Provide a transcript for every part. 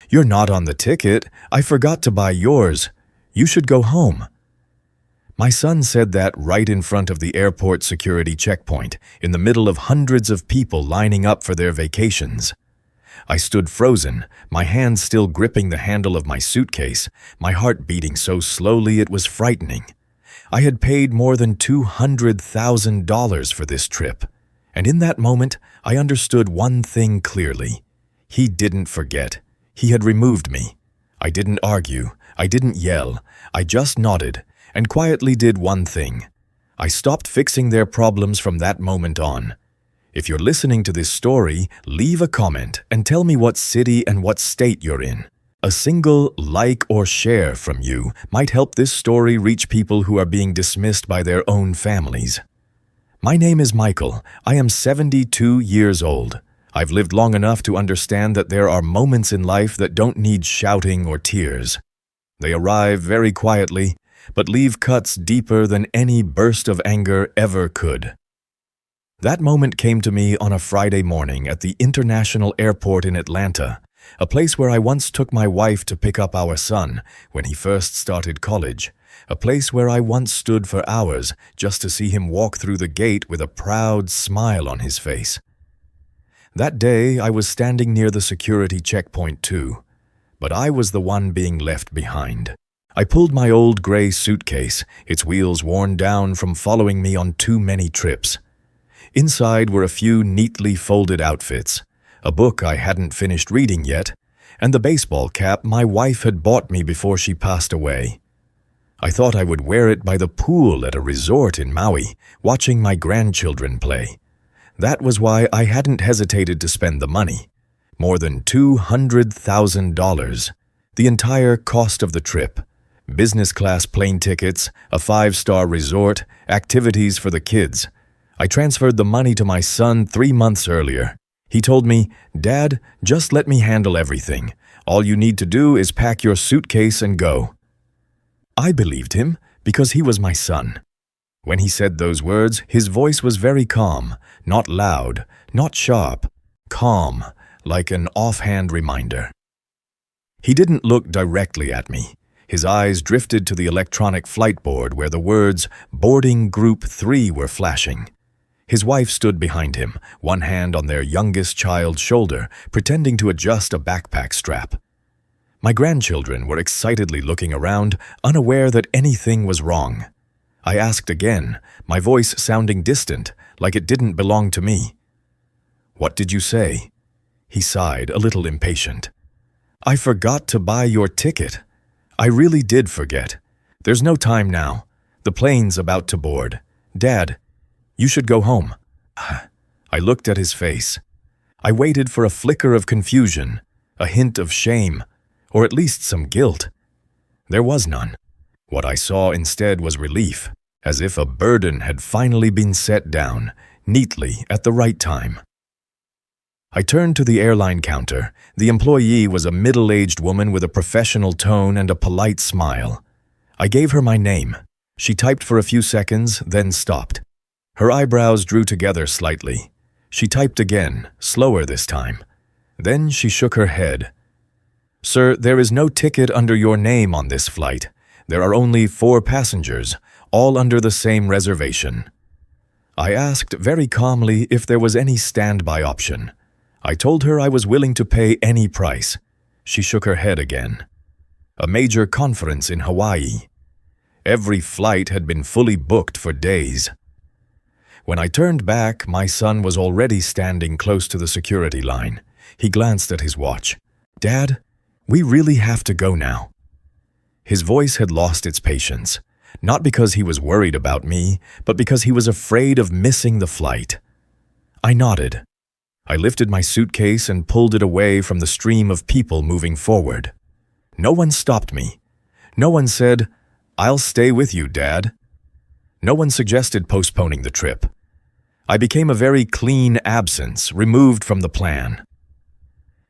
"You're not on the ticket. I forgot to buy yours. You should go home." My son said that right in front of the airport security checkpoint, in the middle of hundreds of people lining up for their vacations. I stood frozen, my hands still gripping the handle of my suitcase, my heart beating so slowly it was frightening. I had paid more than $200,000 for this trip, and in that moment I understood one thing clearly. He didn't forget. He had removed me. I didn't argue. I didn't yell. I just nodded and quietly did one thing. I stopped fixing their problems from that moment on. If you're listening to this story, leave a comment and tell me what city and what state you're in. A single like or share from you might help this story reach people who are being dismissed by their own families. My name is Michael. I am 72 years old. I've lived long enough to understand that there are moments in life that don't need shouting or tears. They arrive very quietly, but leave cuts deeper than any burst of anger ever could. That moment came to me on a Friday morning at the International Airport in Atlanta, a place where I once took my wife to pick up our son when he first started college, a place where I once stood for hours just to see him walk through the gate with a proud smile on his face. That day, I was standing near the security checkpoint too, but I was the one being left behind. I pulled my old gray suitcase, its wheels worn down from following me on too many trips. Inside were a few neatly folded outfits, a book I hadn't finished reading yet, and the baseball cap my wife had bought me before she passed away. I thought I would wear it by the pool at a resort in Maui, watching my grandchildren play. That was why I hadn't hesitated to spend the money. More than $200,000, the entire cost of the trip. Business class plane tickets, a 5-star resort, activities for the kids. I transferred the money to my son 3 months earlier. He told me, "Dad, just let me handle everything. All you need to do is pack your suitcase and go." I believed him because he was my son. When he said those words, his voice was very calm, not loud, not sharp, calm, like an offhand reminder. He didn't look directly at me. His eyes drifted to the electronic flight board where the words "Boarding Group 3" were flashing. His wife stood behind him, one hand on their youngest child's shoulder, pretending to adjust a backpack strap. My grandchildren were excitedly looking around, unaware that anything was wrong. I asked again, my voice sounding distant, like it didn't belong to me. "What did you say?" He sighed, a little impatient. "I forgot to buy your ticket. I really did forget. There's no time now. The plane's about to board. Dad, you should go home." I looked at his face. I waited for a flicker of confusion, a hint of shame, or at least some guilt. There was none. What I saw instead was relief, as if a burden had finally been set down, neatly at the right time. I turned to the airline counter. The employee was a middle-aged woman with a professional tone and a polite smile. I gave her my name. She typed for a few seconds, then stopped. Her eyebrows drew together slightly. She typed again, slower this time. Then she shook her head. "Sir, there is no ticket under your name on this flight. There are only 4 passengers, all under the same reservation." I asked very calmly if there was any standby option. I told her I was willing to pay any price. She shook her head again. A major conference in Hawaii. Every flight had been fully booked for days. When I turned back, my son was already standing close to the security line. He glanced at his watch. "Dad, we really have to go now." His voice had lost its patience, not because he was worried about me, but because he was afraid of missing the flight. I nodded. I lifted my suitcase and pulled it away from the stream of people moving forward. No one stopped me. No one said, "I'll stay with you, Dad." No one suggested postponing the trip. I became a very clean absence, removed from the plan.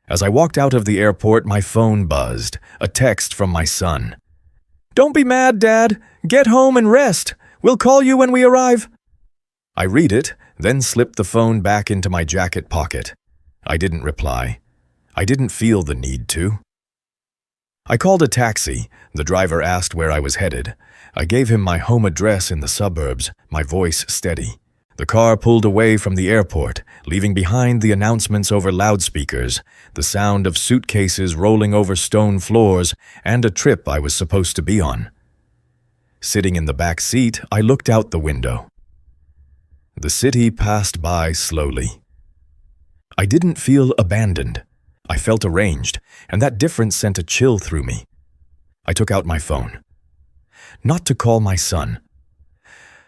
As I walked out of the airport, my phone buzzed, a text from my son. "Don't be mad, Dad. Get home and rest. We'll call you when we arrive." I read it, then slipped the phone back into my jacket pocket. I didn't reply. I didn't feel the need to. I called a taxi. The driver asked where I was headed. I gave him my home address in the suburbs, my voice steady. The car pulled away from the airport, leaving behind the announcements over loudspeakers, the sound of suitcases rolling over stone floors, and a trip I was supposed to be on. Sitting in the back seat, I looked out the window. The city passed by slowly. I didn't feel abandoned. I felt arranged, and that difference sent a chill through me. I took out my phone. Not to call my son.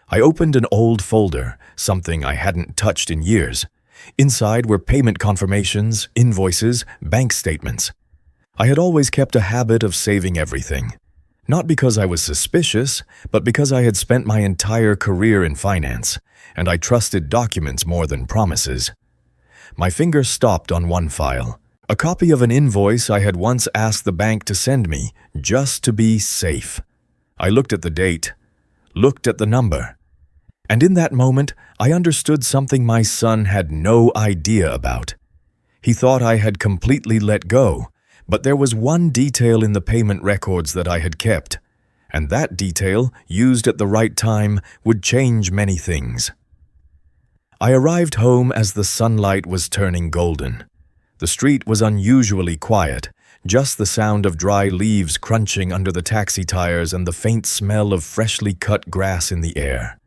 I opened an old folder, something I hadn't touched in years. Inside were payment confirmations, invoices, bank statements. I had always kept a habit of saving everything. Not because I was suspicious, but because I had spent my entire career in finance, and I trusted documents more than promises. My finger stopped on one file, a copy of an invoice I had once asked the bank to send me, just to be safe. I looked at the date, looked at the number, and in that moment, I understood something my son had no idea about. He thought I had completely let go, but there was one detail in the payment records that I had kept, and that detail, used at the right time, would change many things. I arrived home as the sunlight was turning golden. The street was unusually quiet, just the sound of dry leaves crunching under the taxi tires and the faint smell of freshly cut grass in the air.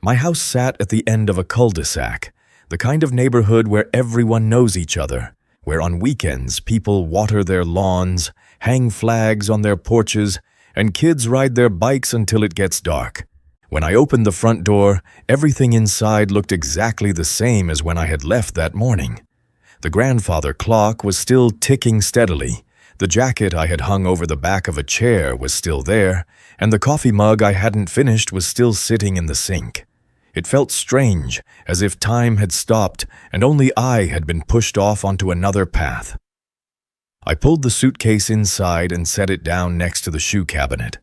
My house sat at the end of a cul-de-sac, the kind of neighborhood where everyone knows each other, where on weekends people water their lawns, hang flags on their porches, and kids ride their bikes until it gets dark. When I opened the front door, everything inside looked exactly the same as when I had left that morning. The grandfather clock was still ticking steadily, the jacket I had hung over the back of a chair was still there, and the coffee mug I hadn't finished was still sitting in the sink. It felt strange, as if time had stopped and only I had been pushed off onto another path. I pulled the suitcase inside and set it down next to the shoe cabinet.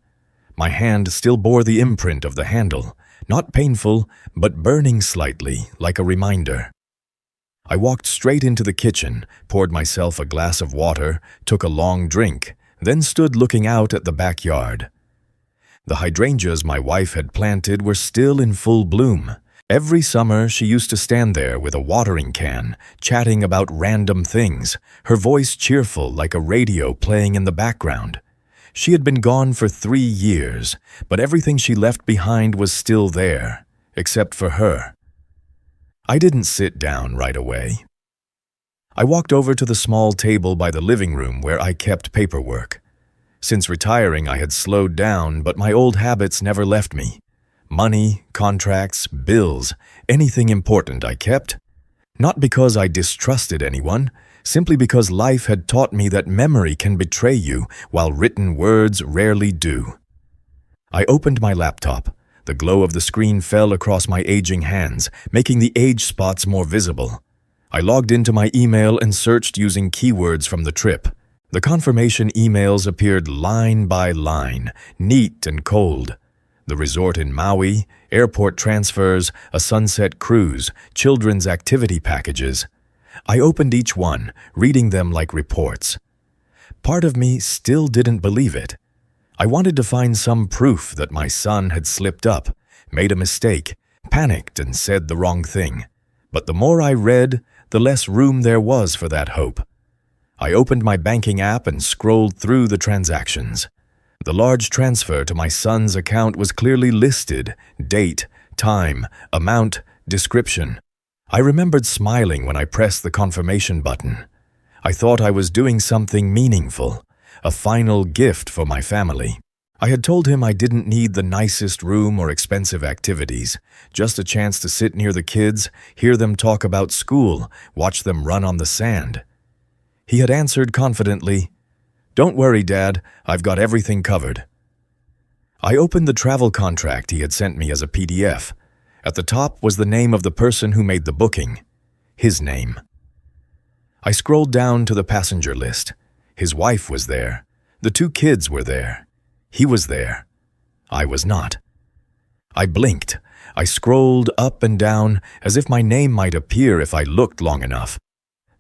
My hand still bore the imprint of the handle, not painful, but burning slightly, like a reminder. I walked straight into the kitchen, poured myself a glass of water, took a long drink, then stood looking out at the backyard. The hydrangeas my wife had planted were still in full bloom. Every summer she used to stand there with a watering can, chatting about random things, her voice cheerful like a radio playing in the background. She had been gone for 3 years, but everything she left behind was still there, except for her. I didn't sit down right away. I walked over to the small table by the living room where I kept paperwork. Since retiring, I had slowed down, but my old habits never left me. Money, contracts, bills, anything important I kept. Not because I distrusted anyone, simply because life had taught me that memory can betray you, while written words rarely do. I opened my laptop. The glow of the screen fell across my aging hands, making the age spots more visible. I logged into my email and searched using keywords from the trip. The confirmation emails appeared line by line, neat and cold. The resort in Maui, airport transfers, a sunset cruise, children's activity packages. I opened each one, reading them like reports. Part of me still didn't believe it. I wanted to find some proof that my son had slipped up, made a mistake, panicked and said the wrong thing. But the more I read, the less room there was for that hope. I opened my banking app and scrolled through the transactions. The large transfer to my son's account was clearly listed: date, time, amount, description. I remembered smiling when I pressed the confirmation button. I thought I was doing something meaningful, a final gift for my family. I had told him I didn't need the nicest room or expensive activities, just a chance to sit near the kids, hear them talk about school, watch them run on the sand. He had answered confidently, "Don't worry, Dad, I've got everything covered." I opened the travel contract he had sent me as a PDF. At the top was the name of the person who made the booking, his name. I scrolled down to the passenger list. His wife was there. The 2 kids were there. He was there. I was not. I blinked. I scrolled up and down as if my name might appear if I looked long enough.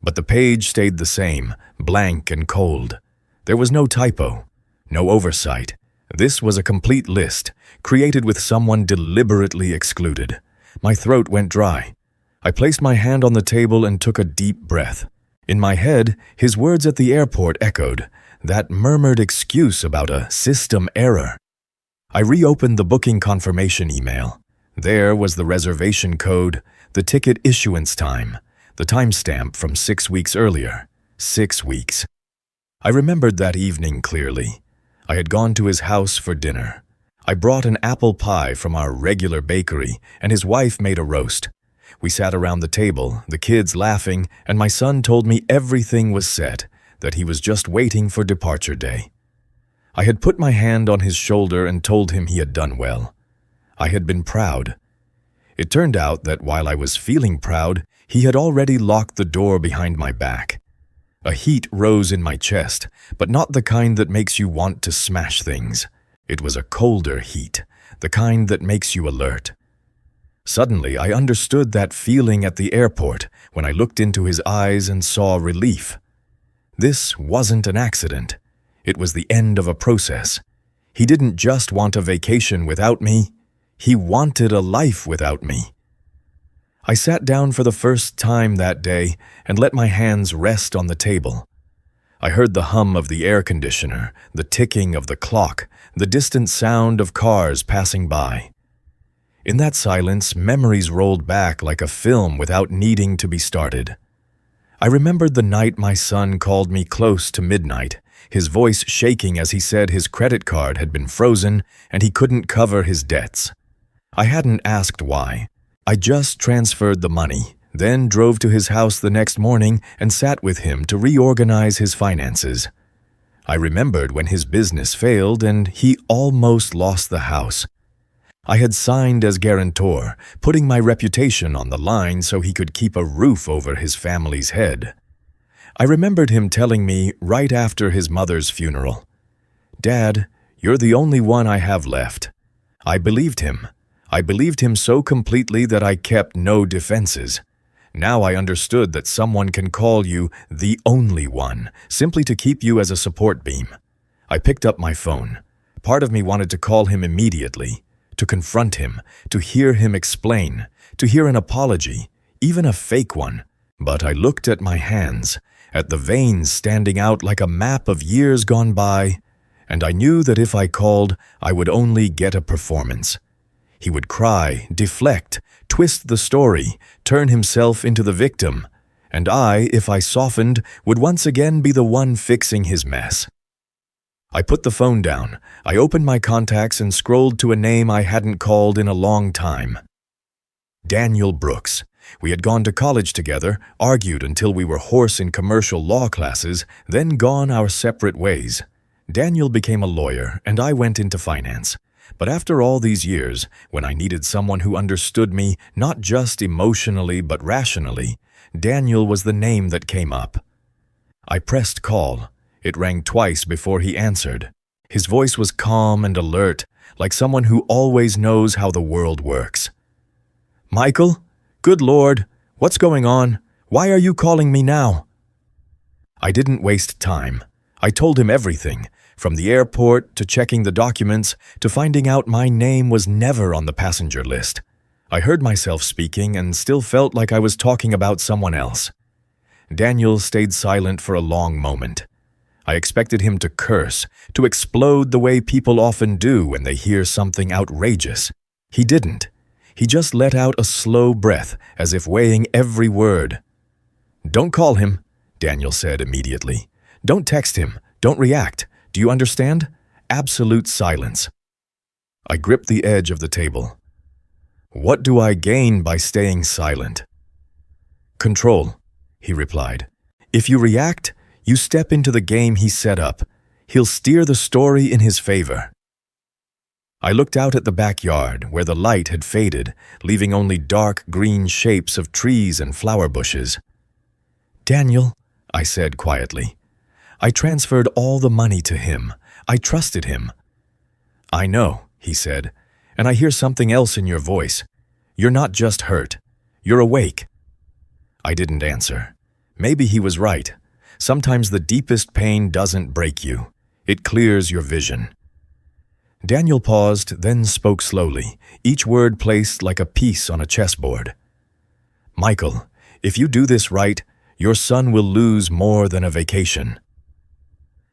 But the page stayed the same, blank and cold. There was no typo, no oversight. This was a complete list, created with someone deliberately excluded. My throat went dry. I placed my hand on the table and took a deep breath. In my head, his words at the airport echoed, that murmured excuse about a system error. I reopened the booking confirmation email. There was the reservation code, the ticket issuance time, the timestamp from 6 weeks earlier. 6 weeks. I remembered that evening clearly. I had gone to his house for dinner. I brought an apple pie from our regular bakery, and his wife made a roast. We sat around the table, the kids laughing, and my son told me everything was set, that he was just waiting for departure day. I had put my hand on his shoulder and told him he had done well. I had been proud. It turned out that while I was feeling proud, he had already locked the door behind my back. A heat rose in my chest, but not the kind that makes you want to smash things. It was a colder heat, the kind that makes you alert. Suddenly, I understood that feeling at the airport when I looked into his eyes and saw relief. This wasn't an accident. It was the end of a process. He didn't just want a vacation without me. He wanted a life without me. I sat down for the first time that day and let my hands rest on the table. I heard the hum of the air conditioner, the ticking of the clock, the distant sound of cars passing by. In that silence, memories rolled back like a film without needing to be started. I remembered the night my son called me close to midnight, his voice shaking as he said his credit card had been frozen and he couldn't cover his debts. I hadn't asked why. I just transferred the money, then drove to his house the next morning and sat with him to reorganize his finances. I remembered when his business failed and he almost lost the house. I had signed as guarantor, putting my reputation on the line so he could keep a roof over his family's head. I remembered him telling me right after his mother's funeral, "Dad, you're the only one I have left." I believed him. I believed him so completely that I kept no defenses. Now I understood that someone can call you the only one, simply to keep you as a support beam. I picked up my phone. Part of me wanted to call him immediately, to confront him, to hear him explain, to hear an apology, even a fake one. But I looked at my hands, at the veins standing out like a map of years gone by, and I knew that if I called, I would only get a performance. He would cry, deflect, twist the story, turn himself into the victim, and I, if I softened, would once again be the one fixing his mess. I put the phone down. I opened my contacts and scrolled to a name I hadn't called in a long time. Daniel Brooks. We had gone to college together, argued until we were hoarse in commercial law classes, then gone our separate ways. Daniel became a lawyer, and I went into finance. But after all these years, when I needed someone who understood me, not just emotionally but rationally, Daniel was the name that came up. I pressed call. It rang twice before he answered. His voice was calm and alert, like someone who always knows how the world works. "Michael? Good Lord, what's going on? Why are you calling me now?" I didn't waste time. I told him everything, from the airport to checking the documents to finding out my name was never on the passenger list. I heard myself speaking and still felt like I was talking about someone else. Daniel stayed silent for a long moment. I expected him to curse, to explode the way people often do when they hear something outrageous. He didn't. He just let out a slow breath, as if weighing every word. "Don't call him," Daniel said immediately. "Don't text him. Don't react. Do you understand? Absolute silence." I gripped the edge of the table. What do I gain by staying silent? "Control," he replied. "If you react, you step into the game he set up. He'll steer the story in his favor." I looked out at the backyard where the light had faded, leaving only dark green shapes of trees and flower bushes. "Daniel," I said quietly, "I transferred all the money to him. I trusted him." "I know," he said, "and I hear something else in your voice. You're not just hurt. You're awake." I didn't answer. Maybe he was right. Sometimes the deepest pain doesn't break you. It clears your vision. Daniel paused, then spoke slowly, each word placed like a piece on a chessboard. Michael, if you do this right, your son will lose more than a vacation.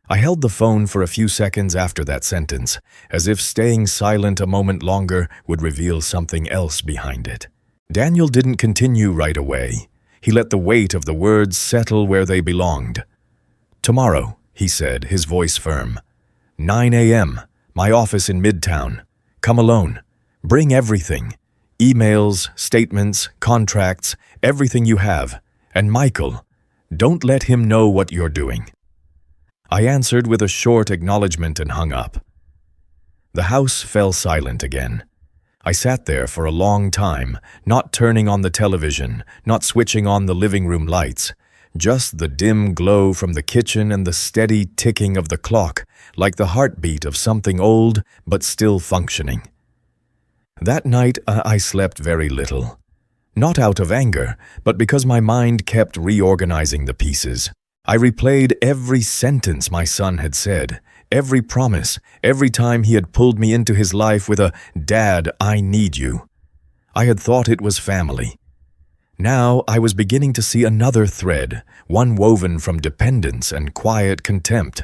I held the phone for a few seconds after that sentence, as if staying silent a moment longer would reveal something else behind it. Daniel didn't continue right away. He let the weight of the words settle where they belonged. Tomorrow, he said, his voice firm. 9 a.m., my office in Midtown. Come alone. Bring everything. Emails, statements, contracts, everything you have. And Michael, don't let him know what you're doing. I answered with a short acknowledgement and hung up. The house fell silent again. I sat there for a long time, not turning on the television, not switching on the living room lights, just the dim glow from the kitchen and the steady ticking of the clock, like the heartbeat of something old but still functioning. That night I slept very little. Not out of anger, but because my mind kept reorganizing the pieces. I replayed every sentence my son had said, every promise, every time he had pulled me into his life with a, "Dad, I need you." I had thought it was family. Now I was beginning to see another thread, one woven from dependence and quiet contempt.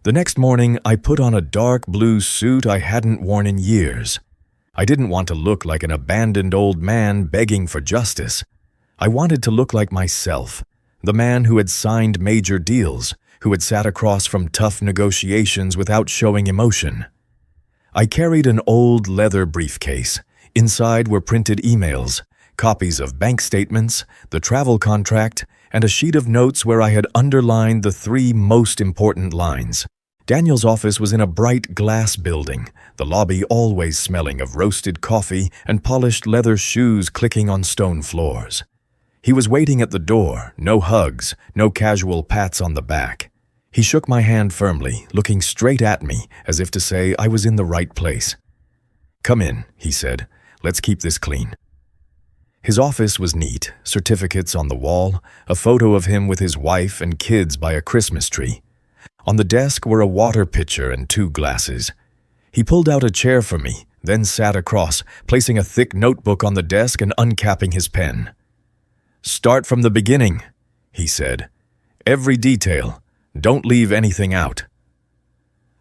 The next morning I put on a dark blue suit I hadn't worn in years. I didn't want to look like an abandoned old man begging for justice. I wanted to look like myself. The man who had signed major deals, who had sat across from tough negotiations without showing emotion. I carried an old leather briefcase. Inside were printed emails, copies of bank statements, the travel contract, and a sheet of notes where I had underlined the 3 most important lines. Daniel's office was in a bright glass building, the lobby always smelling of roasted coffee and polished leather shoes clicking on stone floors. He was waiting at the door, no hugs, no casual pats on the back. He shook my hand firmly, looking straight at me, as if to say I was in the right place. "Come in," he said. "Let's keep this clean." His office was neat, certificates on the wall, a photo of him with his wife and kids by a Christmas tree. On the desk were a water pitcher and 2 glasses. He pulled out a chair for me, then sat across, placing a thick notebook on the desk and uncapping his pen. "Start from the beginning," he said. "Every detail. Don't leave anything out."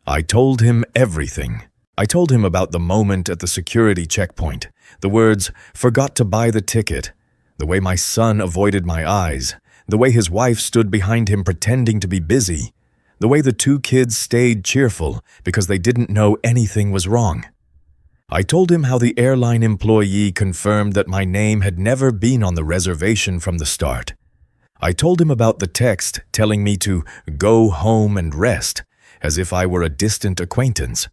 I told him everything. I told him about the moment at the security checkpoint, the words, "forgot to buy the ticket," the way my son avoided my eyes, the way his wife stood behind him pretending to be busy, the way the 2 kids stayed cheerful because they didn't know anything was wrong. I told him how the airline employee confirmed that my name had never been on the reservation from the start. I told him about the text telling me to go home and rest, as if I were a distant acquaintance.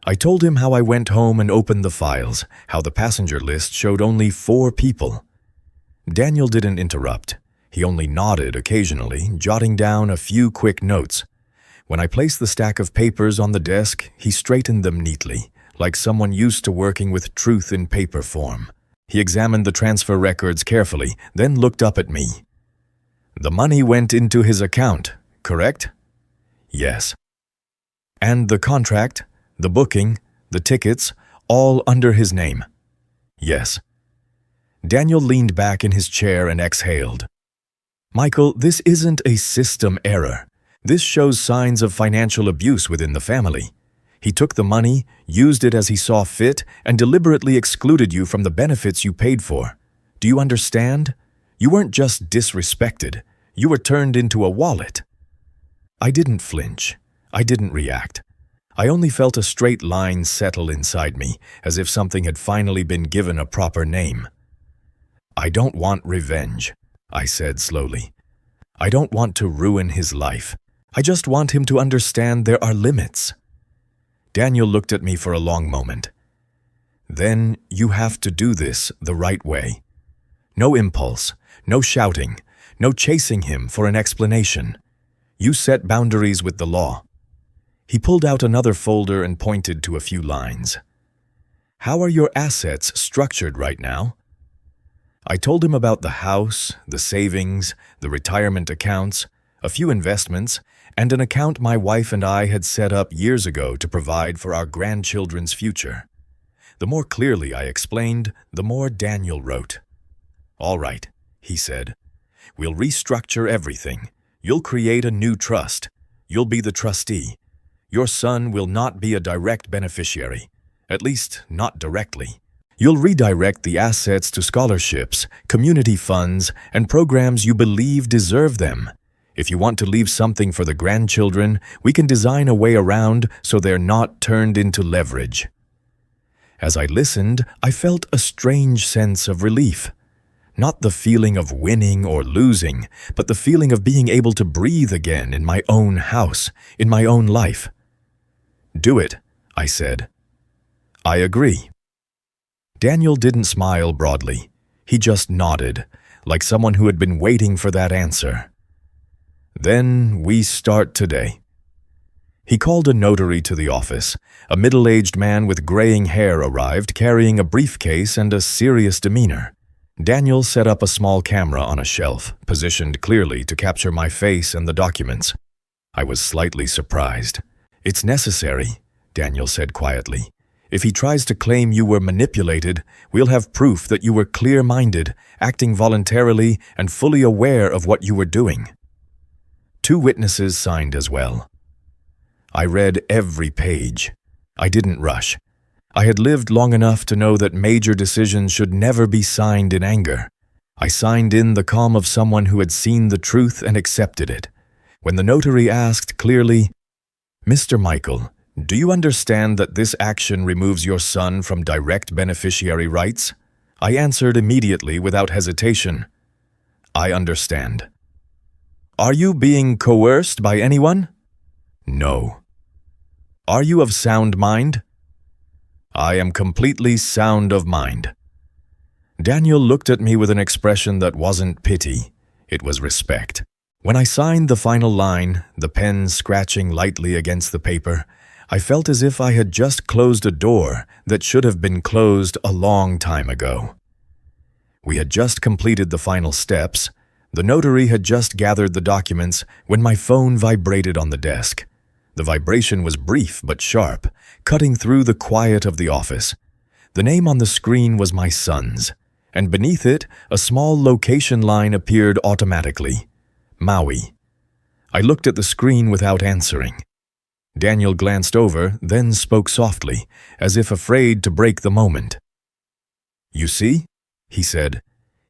I told him how I went home and opened the files, how the passenger list showed only 4 people. Daniel didn't interrupt. He only nodded occasionally, jotting down a few quick notes. When I placed the stack of papers on the desk, he straightened them neatly, like someone used to working with truth in paper form. He examined the transfer records carefully, then looked up at me. "The money went into his account, correct?" "Yes." "And the contract, the booking, the tickets, all under his name?" "Yes." Daniel leaned back in his chair and exhaled. "Michael, this isn't a system error. This shows signs of financial abuse within the family. He took the money, used it as he saw fit, and deliberately excluded you from the benefits you paid for. Do you understand? You weren't just disrespected. You were turned into a wallet." I didn't flinch. I didn't react. I only felt a straight line settle inside me, as if something had finally been given a proper name. "I don't want revenge," I said slowly. "I don't want to ruin his life. I just want him to understand there are limits." Daniel looked at me for a long moment. "Then you have to do this the right way. No impulse, no shouting, no chasing him for an explanation. You set boundaries with the law." He pulled out another folder and pointed to a few lines. "How are your assets structured right now?" I told him about the house, the savings, the retirement accounts, a few investments, and an account my wife and I had set up years ago to provide for our grandchildren's future. The more clearly I explained, the more Daniel wrote. "All right," he said. "We'll restructure everything. You'll create a new trust. You'll be the trustee. Your son will not be a direct beneficiary, at least not directly. You'll redirect the assets to scholarships, community funds, and programs you believe deserve them. If you want to leave something for the grandchildren, we can design a way around so they're not turned into leverage." As I listened, I felt a strange sense of relief. Not the feeling of winning or losing, but the feeling of being able to breathe again in my own house, in my own life. "Do it," I said. "I agree." Daniel didn't smile broadly. He just nodded, like someone who had been waiting for that answer. "Then we start today." He called a notary to the office. A middle-aged man with graying hair arrived, carrying a briefcase and a serious demeanor. Daniel set up a small camera on a shelf, positioned clearly to capture my face and the documents. I was slightly surprised. "It's necessary," Daniel said quietly. "If he tries to claim you were manipulated, we'll have proof that you were clear-minded, acting voluntarily, and fully aware of what you were doing." 2 witnesses signed as well. I read every page. I didn't rush. I had lived long enough to know that major decisions should never be signed in anger. I signed in the calm of someone who had seen the truth and accepted it. When the notary asked clearly, "Mr. Michael, do you understand that this action removes your son from direct beneficiary rights?" I answered immediately without hesitation, "I understand." "Are you being coerced by anyone?" "No." "Are you of sound mind?" "I am completely sound of mind." Daniel looked at me with an expression that wasn't pity, it was respect. When I signed the final line, the pen scratching lightly against the paper, I felt as if I had just closed a door that should have been closed a long time ago. We had just completed the final steps. The notary had just gathered the documents when my phone vibrated on the desk. The vibration was brief but sharp, cutting through the quiet of the office. The name on the screen was my son's, and beneath it, a small location line appeared automatically. Maui. I looked at the screen without answering. Daniel glanced over, then spoke softly, as if afraid to break the moment. "You see?" he said.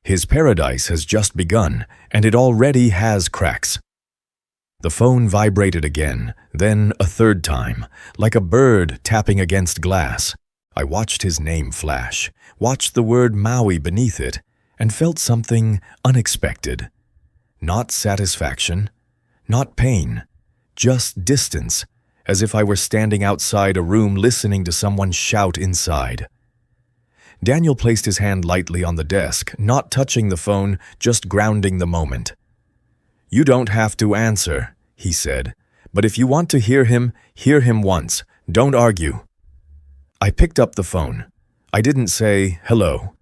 "His paradise has just begun, and it already has cracks." The phone vibrated again, then a third time, like a bird tapping against glass. I watched his name flash, watched the word Maui beneath it, and felt something unexpected. Not satisfaction, not pain, just distance, as if I were standing outside a room listening to someone shout inside. Daniel placed his hand lightly on the desk, not touching the phone, just grounding the moment. "You don't have to answer," he said, "but if you want to hear him once. Don't argue." I picked up the phone. I didn't say, "Hello."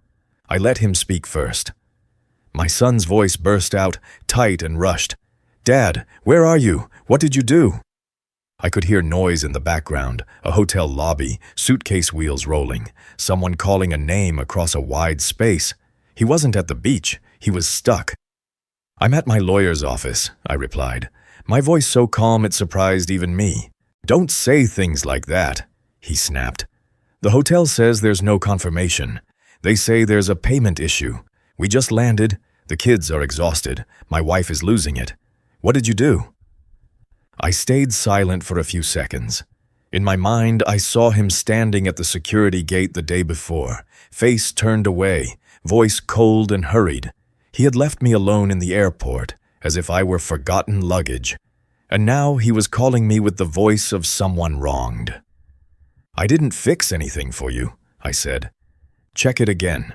I let him speak first. My son's voice burst out, tight and rushed. "Dad, where are you? What did you do?" I could hear noise in the background, a hotel lobby, suitcase wheels rolling, someone calling a name across a wide space. He wasn't at the beach. He was stuck. "I'm at my lawyer's office," I replied, my voice so calm it surprised even me. "Don't say things like that," he snapped. "The hotel says there's no confirmation. They say there's a payment issue. We just landed. The kids are exhausted. My wife is losing it. What did you do?" I stayed silent for a few seconds. In my mind, I saw him standing at the security gate the day before, face turned away, voice cold and hurried. He had left me alone in the airport, as if I were forgotten luggage. And now he was calling me with the voice of someone wronged. "I didn't fix anything for you," I said. "Check it again."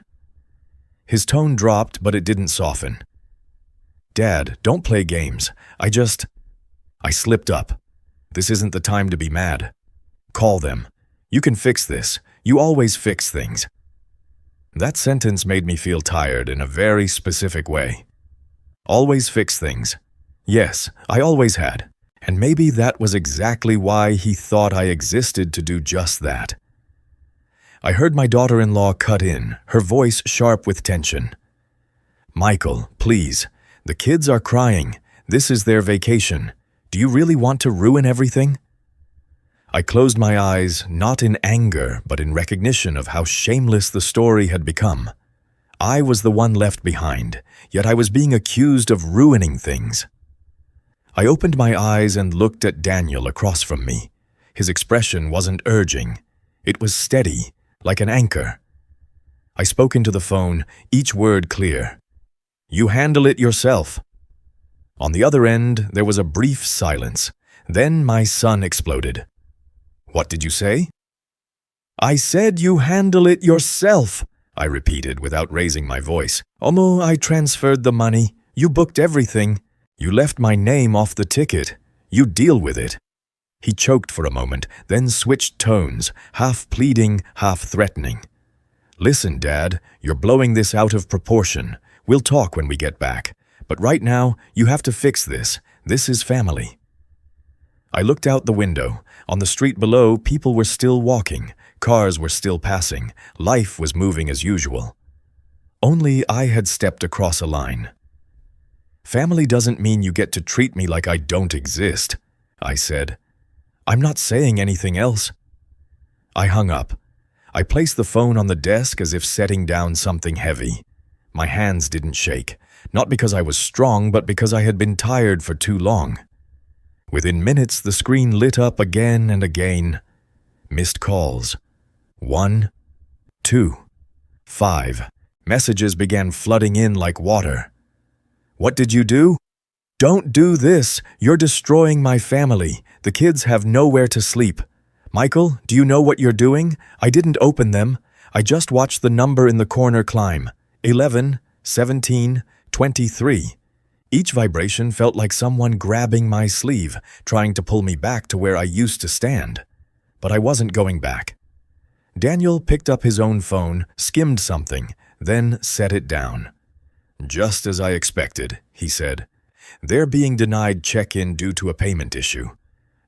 His tone dropped, but it didn't soften. "Dad, don't play games. I slipped up. This isn't the time to be mad. Call them. You can fix this. You always fix things." That sentence made me feel tired in a very specific way. Always fix things. Yes, I always had. And maybe that was exactly why he thought I existed to do just that. I heard my daughter-in-law cut in, her voice sharp with tension. "Michael, please. The kids are crying. This is their vacation. Do you really want to ruin everything?" I closed my eyes, not in anger, but in recognition of how shameless the story had become. I was the one left behind, yet I was being accused of ruining things. I opened my eyes and looked at Daniel across from me. His expression wasn't urging. It was steady, like an anchor. I spoke into the phone, each word clear. "You handle it yourself." On the other end, there was a brief silence. Then my son exploded. "What did you say?" "I said you handle it yourself," I repeated without raising my voice. "Omo, I transferred the money. You booked everything. You left my name off the ticket. You deal with it." He choked for a moment, then switched tones, half pleading, half threatening. "Listen, Dad, you're blowing this out of proportion. We'll talk when we get back. But right now, you have to fix this. This is family." I looked out the window. On the street below, people were still walking. Cars were still passing. Life was moving as usual. Only I had stepped across a line. "Family doesn't mean you get to treat me like I don't exist," I said. "I'm not saying anything else." I hung up. I placed the phone on the desk as if setting down something heavy. My hands didn't shake, not because I was strong, but because I had been tired for too long. Within minutes, the screen lit up again and again. Missed calls. 1, 2, 5. Messages began flooding in like water. "What did you do?" "Don't do this. You're destroying my family. The kids have nowhere to sleep." "Michael, do you know what you're doing? I didn't open them. I just watched the number in the corner climb. 11, 17, 23. Each vibration felt like someone grabbing my sleeve, trying to pull me back to where I used to stand. But I wasn't going back. Daniel picked up his own phone, skimmed something, then set it down. "Just as I expected," he said. "They're being denied check-in due to a payment issue.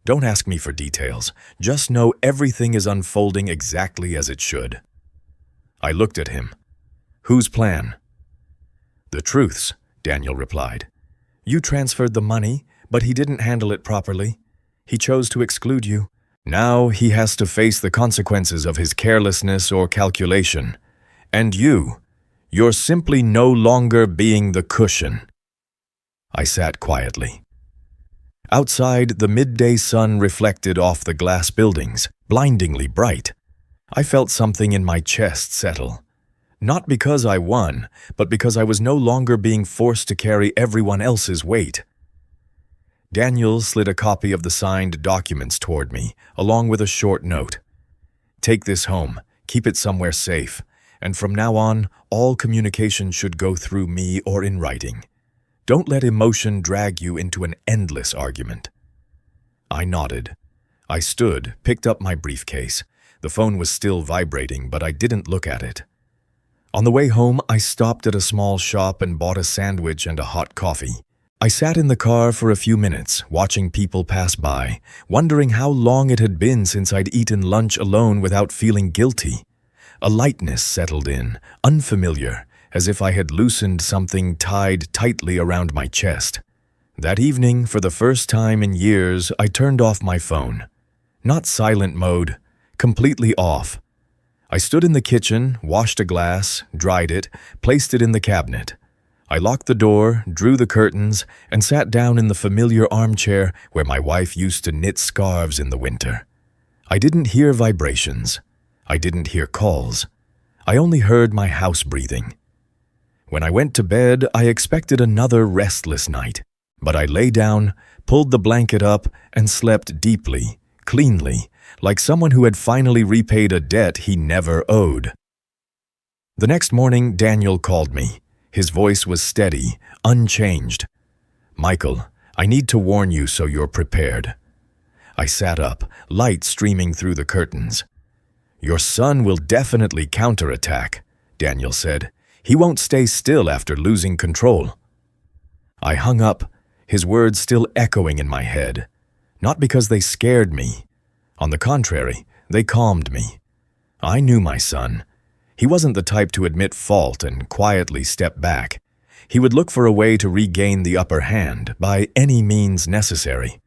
Don't ask me for details. Just know everything is unfolding exactly as it should." I looked at him. "Whose plan?" "The truth's," Daniel replied. "You transferred the money, but he didn't handle it properly. He chose to exclude you. Now he has to face the consequences of his carelessness or calculation. And you're simply no longer being the cushion." I sat quietly. Outside, the midday sun reflected off the glass buildings, blindingly bright. I felt something in my chest settle. Not because I won, but because I was no longer being forced to carry everyone else's weight. Daniel slid a copy of the signed documents toward me, along with a short note. "Take this home, keep it somewhere safe, and from now on, all communication should go through me or in writing. Don't let emotion drag you into an endless argument." I nodded. I stood, picked up my briefcase. The phone was still vibrating, but I didn't look at it. On the way home, I stopped at a small shop and bought a sandwich and a hot coffee. I sat in the car for a few minutes, watching people pass by, wondering how long it had been since I'd eaten lunch alone without feeling guilty. A lightness settled in, unfamiliar, as if I had loosened something tied tightly around my chest. That evening, for the first time in years, I turned off my phone. Not silent mode, completely off. I stood in the kitchen, washed a glass, dried it, placed it in the cabinet. I locked the door, drew the curtains, and sat down in the familiar armchair where my wife used to knit scarves in the winter. I didn't hear vibrations. I didn't hear calls. I only heard my house breathing. When I went to bed, I expected another restless night, but I lay down, pulled the blanket up, and slept deeply, cleanly, like someone who had finally repaid a debt he never owed. The next morning, Daniel called me. His voice was steady, unchanged. "Michael, I need to warn you so you're prepared." I sat up, light streaming through the curtains. "Your son will definitely counterattack," Daniel said. "He won't stay still after losing control." I hung up. his words still echoing in my head. Not because they scared me. On the contrary, they calmed me. I knew my son. He wasn't the type to admit fault and quietly step back. He would look for a way to regain the upper hand by any means necessary.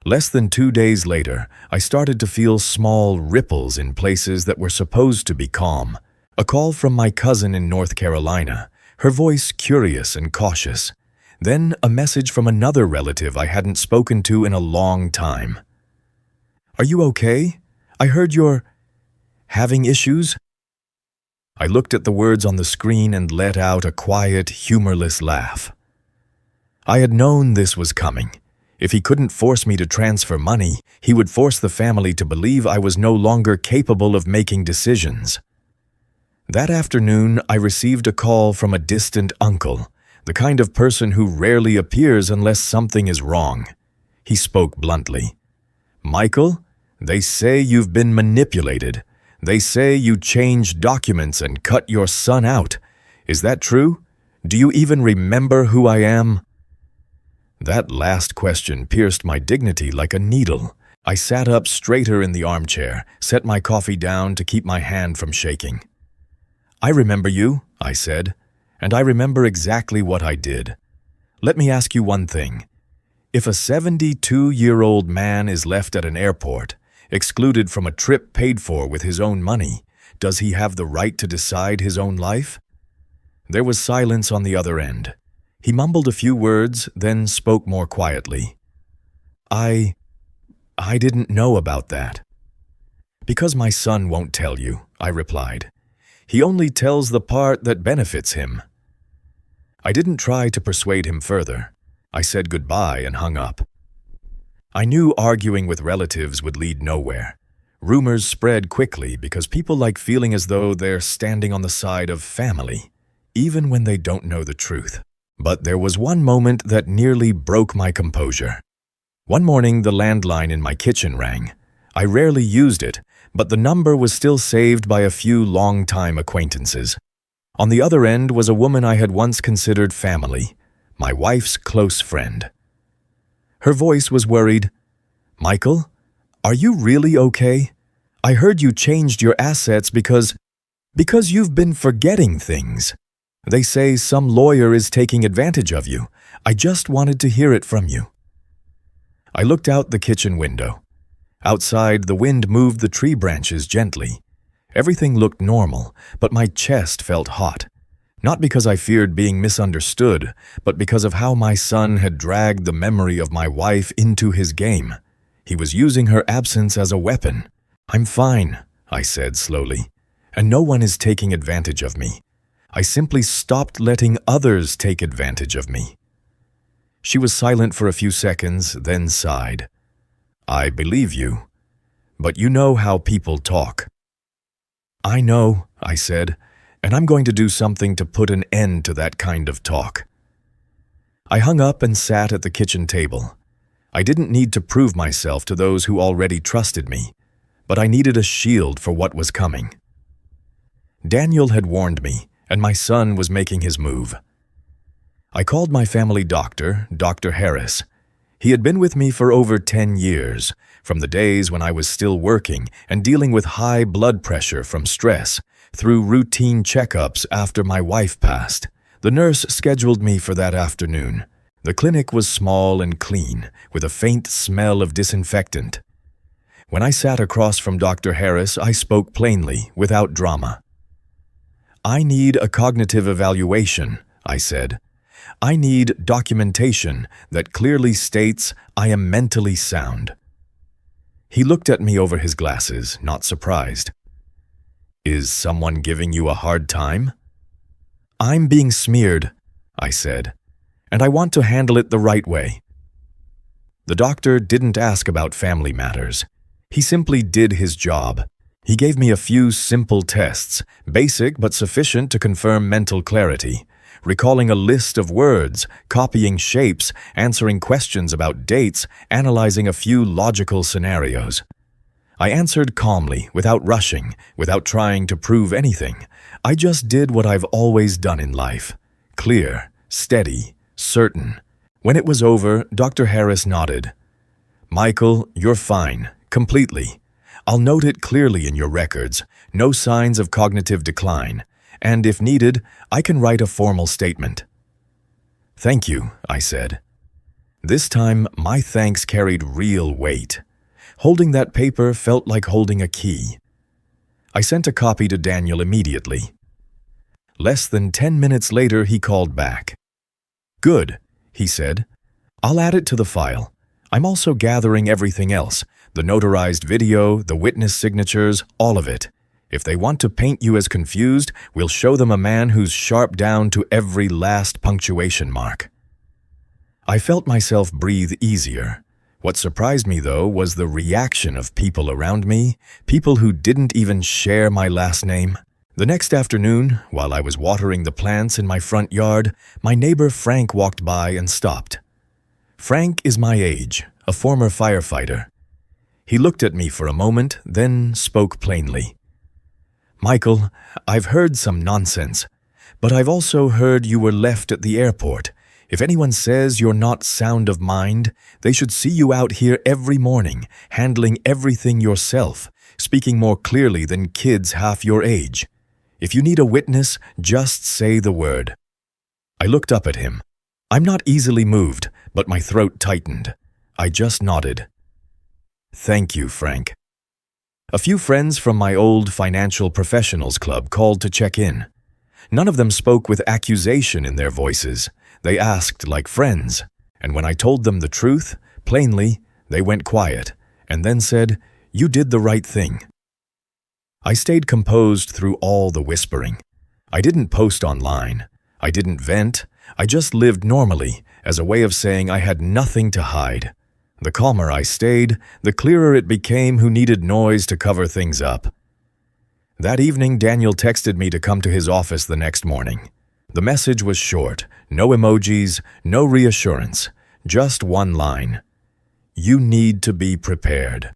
Less than 2 days later, I started to feel small ripples in places that were supposed to be calm. A call from my cousin in North Carolina, her voice curious and cautious. Then a message from another relative I hadn't spoken to in a long time. "Are you okay? I heard you're having issues?" I looked at the words on the screen and let out a quiet, humorless laugh. I had known this was coming. If he couldn't force me to transfer money, he would force the family to believe I was no longer capable of making decisions. That afternoon, I received a call from a distant uncle, the kind of person who rarely appears unless something is wrong. He spoke bluntly. "Michael, they say you've been manipulated. They say you changed documents and cut your son out. Is that true? Do you even remember who I am?" That last question pierced my dignity like a needle. I sat up straighter in the armchair, set my coffee down to keep my hand from shaking. "I remember you," I said, "and I remember exactly what I did. Let me ask you one thing. If a 72-year-old man is left at an airport, excluded from a trip paid for with his own money, does he have the right to decide his own life?" There was silence on the other end. He mumbled a few words, then spoke more quietly. I didn't know about that." "Because my son won't tell you," I replied. "He only tells the part that benefits him." I didn't try to persuade him further. I said goodbye and hung up. I knew arguing with relatives would lead nowhere. Rumors spread quickly because people like feeling as though they're standing on the side of family, even when they don't know the truth. But there was one moment that nearly broke my composure. One morning, the landline in my kitchen rang. I rarely used it, but the number was still saved by a few long-time acquaintances. On the other end was a woman I had once considered family, my wife's close friend. Her voice was worried. "Michael, are you really okay? I heard you changed your assets because you've been forgetting things. They say some lawyer is taking advantage of you. I just wanted to hear it from you." I looked out the kitchen window. Outside, the wind moved the tree branches gently. Everything looked normal, but my chest felt hot. Not because I feared being misunderstood, but because of how my son had dragged the memory of my wife into his game. He was using her absence as a weapon. "I'm fine," I said slowly, "and no one is taking advantage of me. I simply stopped letting others take advantage of me." She was silent for a few seconds, then sighed. "I believe you, but you know how people talk." "I know," I said, "and I'm going to do something to put an end to that kind of talk." I hung up and sat at the kitchen table. I didn't need to prove myself to those who already trusted me, but I needed a shield for what was coming. Daniel had warned me, and my son was making his move. I called my family doctor, Dr. Harris. He had been with me for over 10 years, from the days when I was still working and dealing with high blood pressure from stress, through routine checkups after my wife passed. The nurse scheduled me for that afternoon. The clinic was small and clean, with a faint smell of disinfectant. When I sat across from Dr. Harris, I spoke plainly, without drama. "I need a cognitive evaluation," I said. "I need documentation that clearly states I am mentally sound." He looked at me over his glasses, not surprised. "Is someone giving you a hard time?" "I'm being smeared," I said, "and I want to handle it the right way." The doctor didn't ask about family matters. He simply did his job. He gave me a few simple tests, basic but sufficient to confirm mental clarity, recalling a list of words, copying shapes, answering questions about dates, analyzing a few logical scenarios. I answered calmly, without rushing, without trying to prove anything. I just did what I've always done in life. Clear, steady, certain. When it was over, Dr. Harris nodded. "Michael, you're fine, completely. I'll note it clearly in your records, no signs of cognitive decline, and if needed, I can write a formal statement." "Thank you," I said. This time, my thanks carried real weight. Holding that paper felt like holding a key. I sent a copy to Daniel immediately. Less than 10 minutes later, he called back. "Good," he said. "I'll add it to the file. I'm also gathering everything else, the notarized video, the witness signatures, all of it. If they want to paint you as confused, we'll show them a man who's sharp down to every last punctuation mark." I felt myself breathe easier. What surprised me, though, was the reaction of people around me, people who didn't even share my last name. The next afternoon, while I was watering the plants in my front yard, my neighbor Frank walked by and stopped. Frank is my age, a former firefighter. He looked at me for a moment, then spoke plainly. "Michael, I've heard some nonsense, but I've also heard you were left at the airport. If anyone says you're not sound of mind, they should see you out here every morning, handling everything yourself, speaking more clearly than kids half your age. If you need a witness, just say the word." I looked up at him. I'm not easily moved, but my throat tightened. I just nodded. "Thank you, Frank." A few friends from my old financial professionals club called to check in. None of them spoke with accusation in their voices. They asked like friends, and when I told them the truth, plainly, they went quiet, and then said, "You did the right thing." I stayed composed through all the whispering. I didn't post online. I didn't vent. I just lived normally, as a way of saying I had nothing to hide. The calmer I stayed, the clearer it became who needed noise to cover things up. That evening, Daniel texted me to come to his office the next morning. The message was short, no emojis, no reassurance, just one line. "You need to be prepared."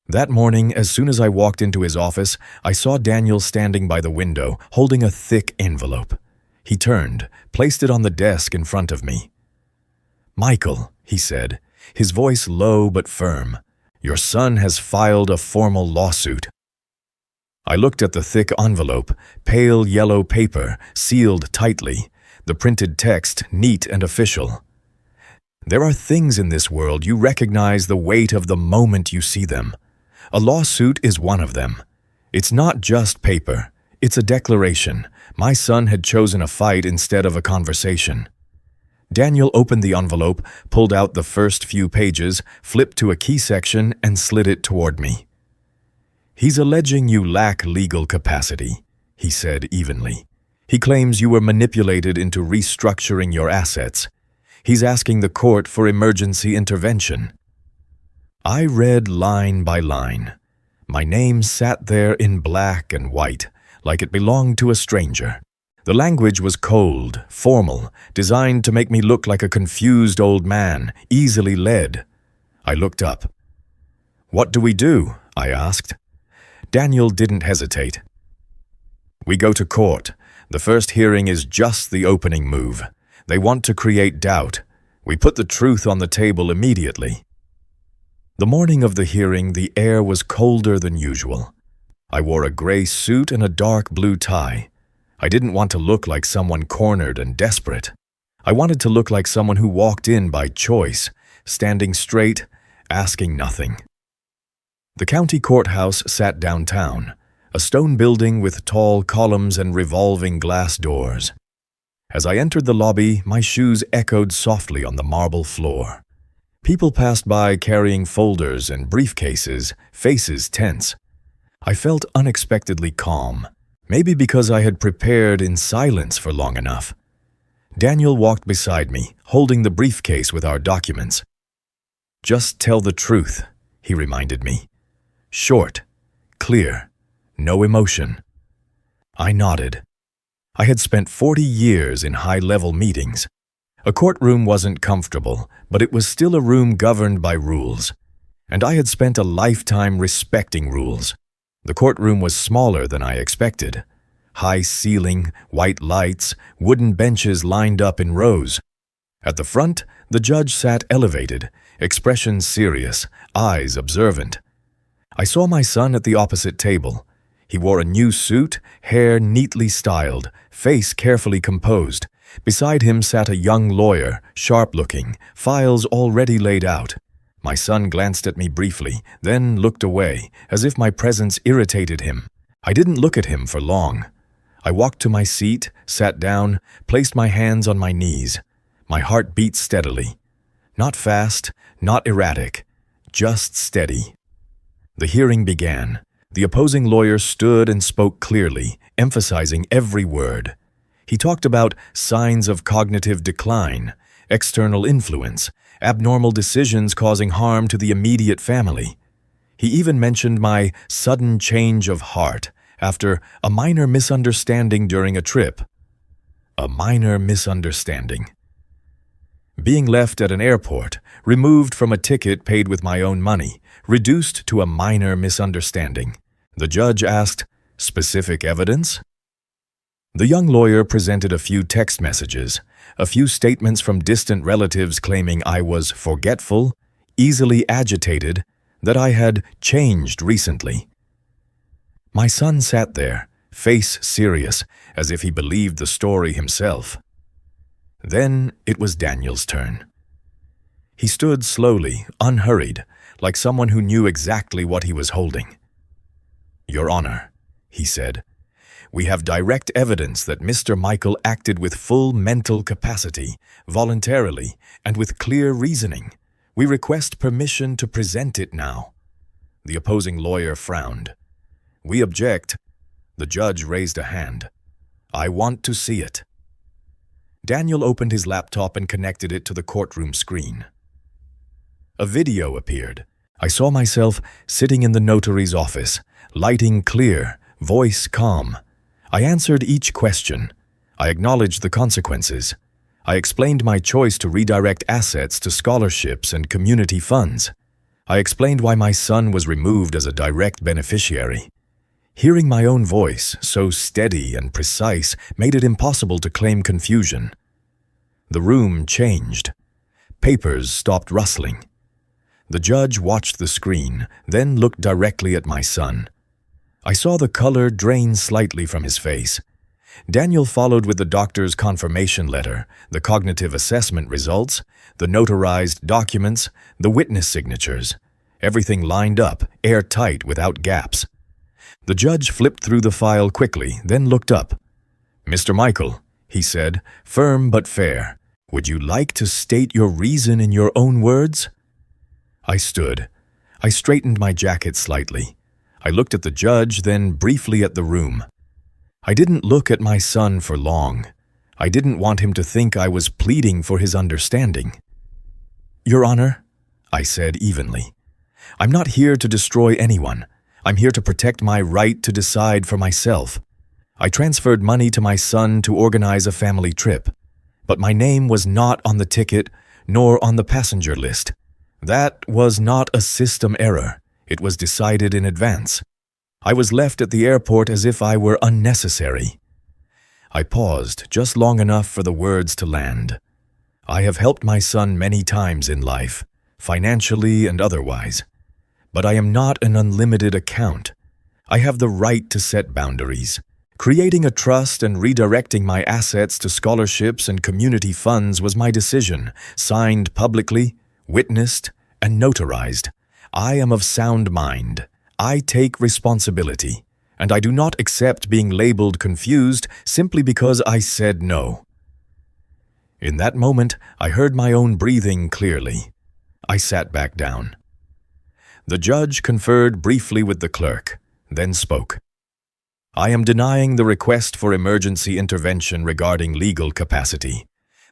That morning, as soon as I walked into his office, I saw Daniel standing by the window, holding a thick envelope. He turned, placed it on the desk in front of me. "Michael," he said, his voice low but firm, "your son has filed a formal lawsuit." I looked at the thick envelope, pale yellow paper, sealed tightly, the printed text neat and official. There are things in this world you recognize the weight of the moment you see them. A lawsuit is one of them. It's not just paper. It's a declaration. My son had chosen a fight instead of a conversation. Daniel opened the envelope, pulled out the first few pages, flipped to a key section, and slid it toward me. "He's alleging you lack legal capacity," he said evenly. "He claims you were manipulated into restructuring your assets. He's asking the court for emergency intervention." I read line by line. My name sat there in black and white, like it belonged to a stranger. The language was cold, formal, designed to make me look like a confused old man, easily led. I looked up. "What do we do?" I asked. Daniel didn't hesitate. "We go to court. The first hearing is just the opening move. They want to create doubt. We put the truth on the table immediately." The morning of the hearing, the air was colder than usual. I wore a gray suit and a dark blue tie. I didn't want to look like someone cornered and desperate. I wanted to look like someone who walked in by choice, standing straight, asking nothing. The county courthouse sat downtown, a stone building with tall columns and revolving glass doors. As I entered the lobby, my shoes echoed softly on the marble floor. People passed by carrying folders and briefcases, faces tense. I felt unexpectedly calm, maybe because I had prepared in silence for long enough. Daniel walked beside me, holding the briefcase with our documents. "Just tell the truth," he reminded me. Short, clear, no emotion. I nodded. I had spent 40 years in high-level meetings. A courtroom wasn't comfortable, but it was still a room governed by rules. And I had spent a lifetime respecting rules. The courtroom was smaller than I expected. High ceiling, white lights, wooden benches lined up in rows. At the front, the judge sat elevated, expression serious, eyes observant. I saw my son at the opposite table. He wore a new suit, hair neatly styled, face carefully composed. Beside him sat a young lawyer, sharp-looking, files already laid out. My son glanced at me briefly, then looked away, as if my presence irritated him. I didn't look at him for long. I walked to my seat, sat down, placed my hands on my knees. My heart beat steadily. Not fast, not erratic, just steady. The hearing began. The opposing lawyer stood and spoke clearly, emphasizing every word. He talked about signs of cognitive decline, external influence, abnormal decisions causing harm to the immediate family. He even mentioned my sudden change of heart after a minor misunderstanding during a trip. A minor misunderstanding. Being left at an airport, removed from a ticket paid with my own money, reduced to a minor misunderstanding. The judge asked, "Specific evidence?" The young lawyer presented a few text messages, a few statements from distant relatives claiming I was forgetful, easily agitated, that I had changed recently. My son sat there, face serious, as if he believed the story himself. Then it was Daniel's turn. He stood slowly, unhurried, like someone who knew exactly what he was holding. "Your Honor," he said, "we have direct evidence that Mr. Michael acted with full mental capacity, voluntarily, and with clear reasoning. We request permission to present it now." The opposing lawyer frowned. "We object." The judge raised a hand. "I want to see it." Daniel opened his laptop and connected it to the courtroom screen. A video appeared. I saw myself sitting in the notary's office, lighting clear, voice calm. I answered each question. I acknowledged the consequences. I explained my choice to redirect assets to scholarships and community funds. I explained why my son was removed as a direct beneficiary. Hearing my own voice, so steady and precise, made it impossible to claim confusion. The room changed. Papers stopped rustling. The judge watched the screen, then looked directly at my son. I saw the color drain slightly from his face. Daniel followed with the doctor's confirmation letter, the cognitive assessment results, the notarized documents, the witness signatures. Everything lined up, airtight, without gaps. The judge flipped through the file quickly, then looked up. "Mr. Michael," he said, firm but fair, "would you like to state your reason in your own words?" I stood. I straightened my jacket slightly. I looked at the judge, then briefly at the room. I didn't look at my son for long. I didn't want him to think I was pleading for his understanding. "Your Honor," I said evenly, "I'm not here to destroy anyone. I'm here to protect my right to decide for myself. I transferred money to my son to organize a family trip, but my name was not on the ticket nor on the passenger list. That was not a system error. It was decided in advance. I was left at the airport as if I were unnecessary." I paused just long enough for the words to land. I have helped my son many times in life, financially and otherwise. But I am not an unlimited account. I have the right to set boundaries. Creating a trust and redirecting my assets to scholarships and community funds was my decision, signed publicly, witnessed, and notarized. I am of sound mind. I take responsibility, and I do not accept being labeled confused simply because I said no. In that moment, I heard my own breathing clearly. I sat back down. The judge conferred briefly with the clerk, then spoke. "I am denying the request for emergency intervention regarding legal capacity.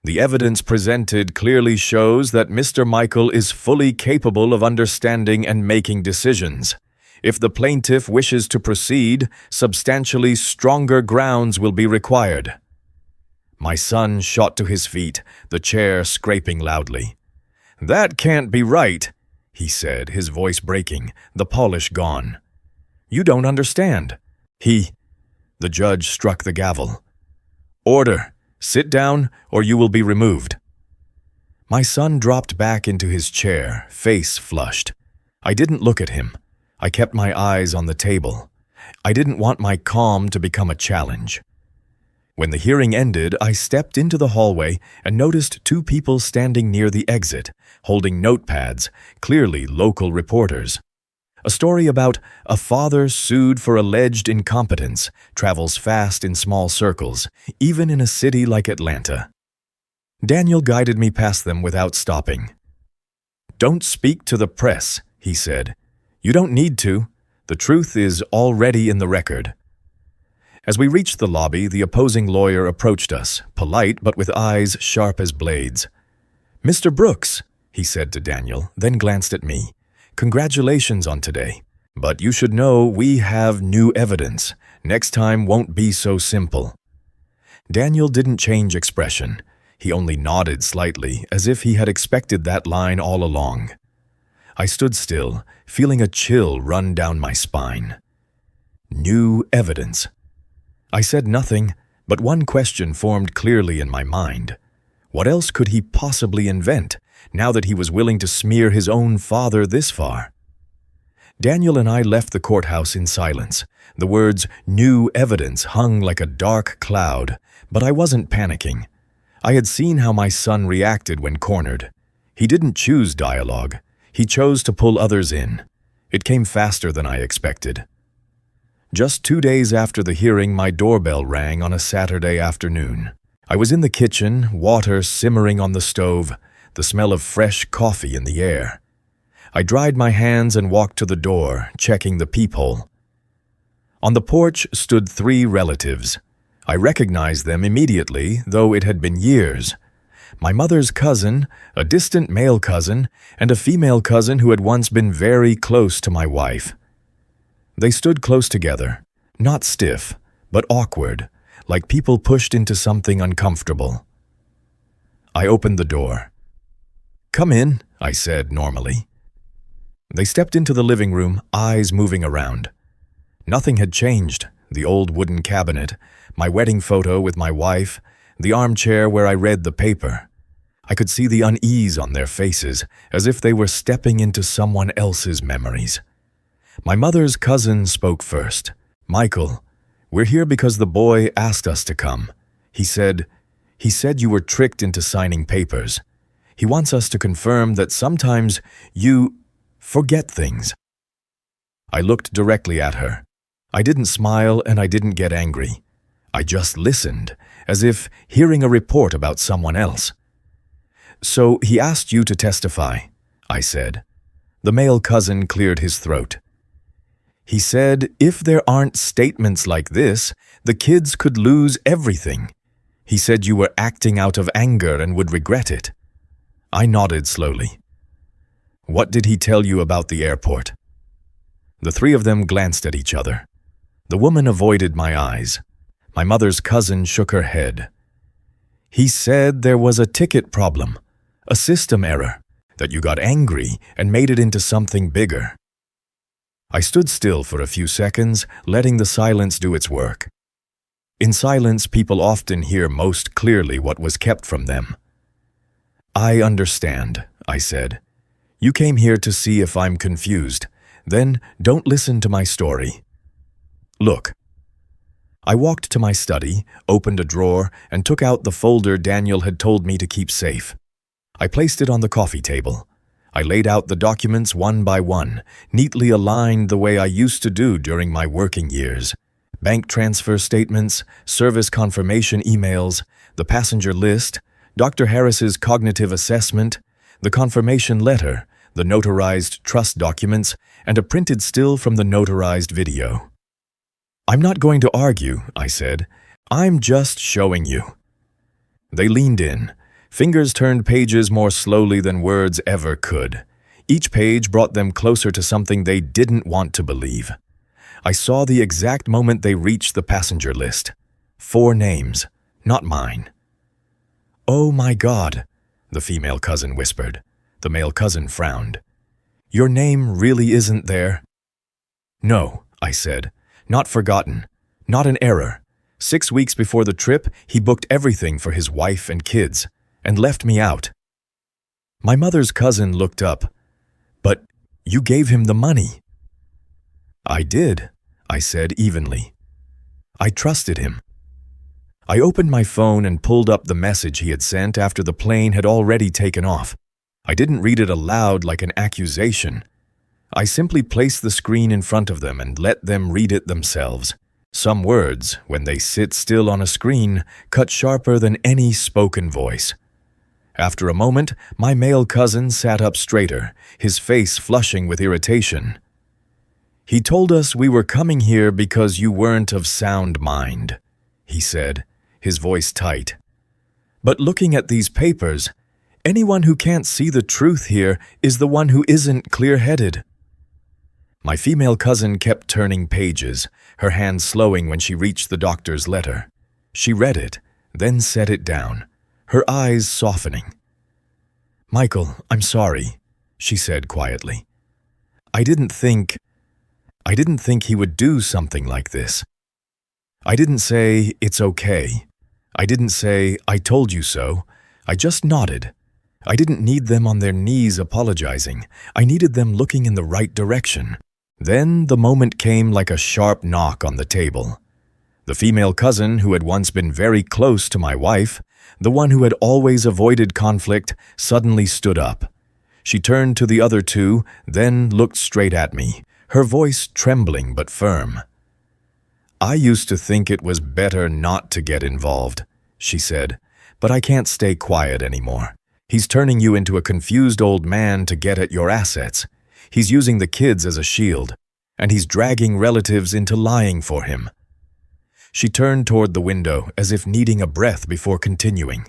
The evidence presented clearly shows that Mr. Michael is fully capable of understanding and making decisions. If the plaintiff wishes to proceed, substantially stronger grounds will be required." My son shot to his feet, the chair scraping loudly. "That can't be right," he said, his voice breaking, the polish gone. "You don't understand." The judge struck the gavel. "Order. Sit down, or you will be removed." My son dropped back into his chair, face flushed. I didn't look at him. I kept my eyes on the table. I didn't want my calm to become a challenge. When the hearing ended, I stepped into the hallway and noticed two people standing near the exit, holding notepads, clearly local reporters. A story about a father sued for alleged incompetence travels fast in small circles, even in a city like Atlanta. Daniel guided me past them without stopping. "Don't speak to the press," he said. "You don't need to. The truth is already in the record." As we reached the lobby, the opposing lawyer approached us, polite but with eyes sharp as blades. "Mr. Brooks," he said to Daniel, then glanced at me. "Congratulations on today. But you should know we have new evidence. Next time won't be so simple." Daniel didn't change expression. He only nodded slightly, as if he had expected that line all along. I stood still, feeling a chill run down my spine. New evidence. I said nothing, but one question formed clearly in my mind. What else could he possibly invent, now that he was willing to smear his own father this far? Daniel and I left the courthouse in silence. The words "new evidence" hung like a dark cloud, but I wasn't panicking. I had seen how my son reacted when cornered. He didn't choose dialogue. He chose to pull others in. It came faster than I expected. Just 2 days after the hearing, my doorbell rang on a Saturday afternoon. I was in the kitchen, water simmering on the stove, the smell of fresh coffee in the air. I dried my hands and walked to the door, checking the peephole. On the porch stood 3 relatives. I recognized them immediately, though it had been years. My mother's cousin, a distant male cousin, and a female cousin who had once been very close to my wife. They stood close together, not stiff, but awkward, like people pushed into something uncomfortable. I opened the door. "Come in," I said normally. They stepped into the living room, eyes moving around. Nothing had changed. The old wooden cabinet, my wedding photo with my wife, the armchair where I read the paper. I could see the unease on their faces, as if they were stepping into someone else's memories. My mother's cousin spoke first. "Michael, we're here because the boy asked us to come. He said you were tricked into signing papers. He wants us to confirm that sometimes you forget things." I looked directly at her. I didn't smile and I didn't get angry. I just listened, as if hearing a report about someone else. "So he asked you to testify," I said. The male cousin cleared his throat. "He said if there aren't statements like this, the kids could lose everything. He said you were acting out of anger and would regret it." I nodded slowly. "What did he tell you about the airport?" The 3 of them glanced at each other. The woman avoided my eyes. My mother's cousin shook her head. "He said there was a ticket problem, a system error, that you got angry and made it into something bigger." I stood still for a few seconds, letting the silence do its work. In silence, people often hear most clearly what was kept from them. "I understand," I said. "You came here to see if I'm confused. Then don't listen to my story. Look." I walked to my study, opened a drawer, and took out the folder Daniel had told me to keep safe. I placed it on the coffee table. I laid out the documents one by one, neatly aligned the way I used to do during my working years. Bank transfer statements, service confirmation emails, the passenger list, Dr. Harris's cognitive assessment, the confirmation letter, the notarized trust documents, and a printed still from the notarized video. "I'm not going to argue," I said. "I'm just showing you." They leaned in. Fingers turned pages more slowly than words ever could. Each page brought them closer to something they didn't want to believe. I saw the exact moment they reached the passenger list. 4 names, not mine. "Oh my God," the female cousin whispered. The male cousin frowned. "Your name really isn't there?" "No," I said. "Not forgotten. Not an error. 6 weeks before the trip, he booked everything for his wife and kids, and left me out." My mother's cousin looked up. "But you gave him the money." "I did," I said evenly. "I trusted him." I opened my phone and pulled up the message he had sent after the plane had already taken off. I didn't read it aloud like an accusation. I simply placed the screen in front of them and let them read it themselves. Some words, when they sit still on a screen, cut sharper than any spoken voice. After a moment, my male cousin sat up straighter, his face flushing with irritation. "He told us we were coming here because you weren't of sound mind," he said, his voice tight. "But looking at these papers, anyone who can't see the truth here is the one who isn't clear-headed." My female cousin kept turning pages, her hand slowing when she reached the doctor's letter. She read it, then set it down, her eyes softening. "Michael, I'm sorry," she said quietly. I didn't think he would do something like this. I didn't say, "It's okay." I didn't say, "I told you so." I just nodded. I didn't need them on their knees apologizing. I needed them looking in the right direction. Then the moment came like a sharp knock on the table. The female cousin who had once been very close to my wife, the one who had always avoided conflict, suddenly stood up. She turned to the other two, then looked straight at me, her voice trembling but firm. "I used to think it was better not to get involved," she said, "but I can't stay quiet anymore. He's turning you into a confused old man to get at your assets. He's using the kids as a shield, and he's dragging relatives into lying for him." She turned toward the window as if needing a breath before continuing.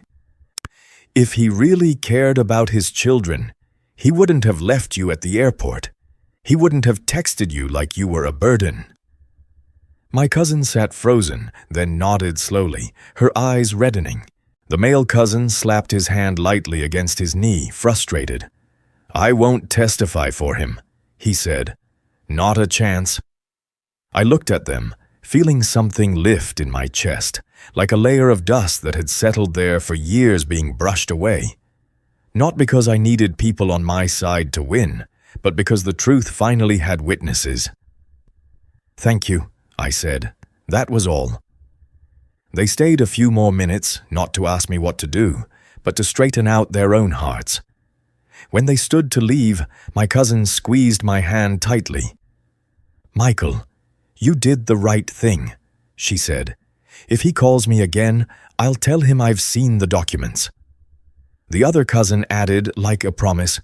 "If he really cared about his children, he wouldn't have left you at the airport. He wouldn't have texted you like you were a burden." My cousin sat frozen, then nodded slowly, her eyes reddening. The male cousin slapped his hand lightly against his knee, frustrated. "I won't testify for him," he said. "Not a chance." I looked at them, feeling something lift in my chest, like a layer of dust that had settled there for years being brushed away. Not because I needed people on my side to win, but because the truth finally had witnesses. "Thank you," I said. That was all. They stayed a few more minutes, not to ask me what to do, but to straighten out their own hearts. When they stood to leave, my cousin squeezed my hand tightly. "Michael, you did the right thing," she said. "If he calls me again, I'll tell him I've seen the documents." The other cousin added, like a promise,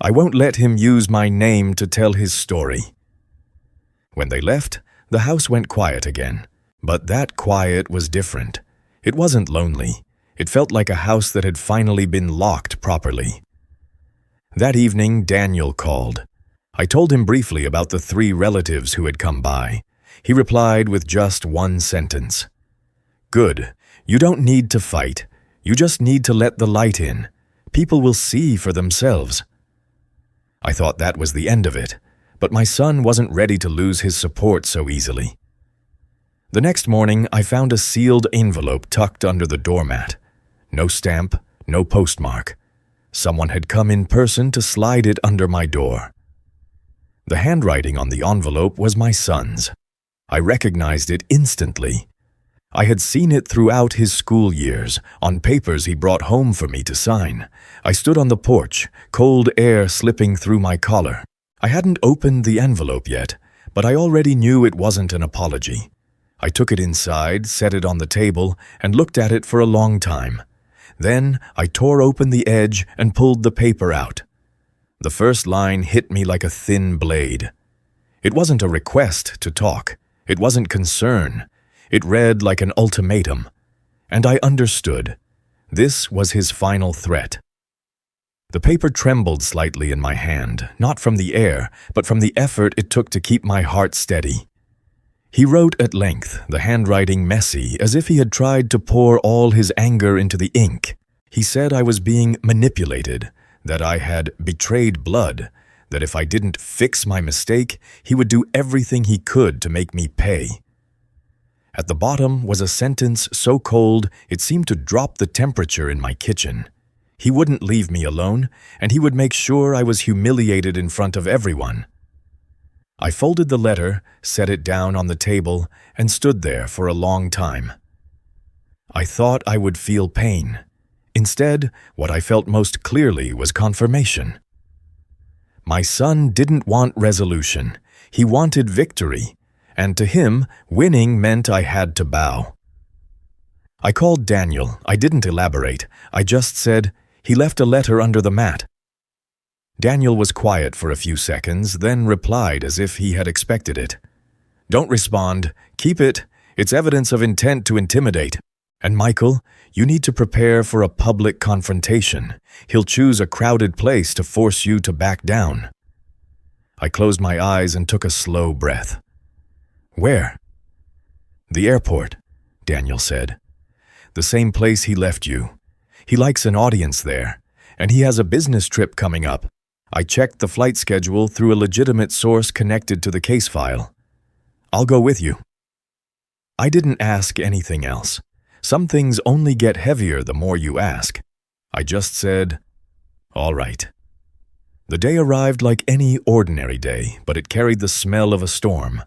"I won't let him use my name to tell his story." When they left, the house went quiet again. But that quiet was different. It wasn't lonely. It felt like a house that had finally been locked properly. That evening, Daniel called. I told him briefly about the 3 relatives who had come by. He replied with just one sentence. "Good. You don't need to fight. You just need to let the light in. People will see for themselves." I thought that was the end of it, but my son wasn't ready to lose his support so easily. The next morning, I found a sealed envelope tucked under the doormat. No stamp, no postmark. Someone had come in person to slide it under my door. The handwriting on the envelope was my son's. I recognized it instantly. I had seen it throughout his school years, on papers he brought home for me to sign. I stood on the porch, cold air slipping through my collar. I hadn't opened the envelope yet, but I already knew it wasn't an apology. I took it inside, set it on the table, and looked at it for a long time. Then I tore open the edge and pulled the paper out. The first line hit me like a thin blade. It wasn't a request to talk. It wasn't concern. It read like an ultimatum. And I understood. This was his final threat. The paper trembled slightly in my hand, not from the air, but from the effort it took to keep my heart steady. He wrote at length, the handwriting messy, as if he had tried to pour all his anger into the ink. He said I was being manipulated, that I had betrayed blood, that if I didn't fix my mistake, he would do everything he could to make me pay. At the bottom was a sentence so cold it seemed to drop the temperature in my kitchen. He wouldn't leave me alone, and he would make sure I was humiliated in front of everyone. I folded the letter, set it down on the table, and stood there for a long time. I thought I would feel pain. Instead, what I felt most clearly was confirmation. My son didn't want resolution. He wanted victory, and to him, winning meant I had to bow. I called Daniel. I didn't elaborate. I just said, "He left a letter under the mat." Daniel was quiet for a few seconds, then replied as if he had expected it. "Don't respond. Keep it. It's evidence of intent to intimidate. And Michael, you need to prepare for a public confrontation. He'll choose a crowded place to force you to back down." I closed my eyes and took a slow breath. "Where?" "The airport," Daniel said. "The same place he left you. He likes an audience there, and he has a business trip coming up. I checked the flight schedule through a legitimate source connected to the case file. I'll go with you." I didn't ask anything else. Some things only get heavier the more you ask. I just said, "All right." The day arrived like any ordinary day, but it carried the smell of a storm.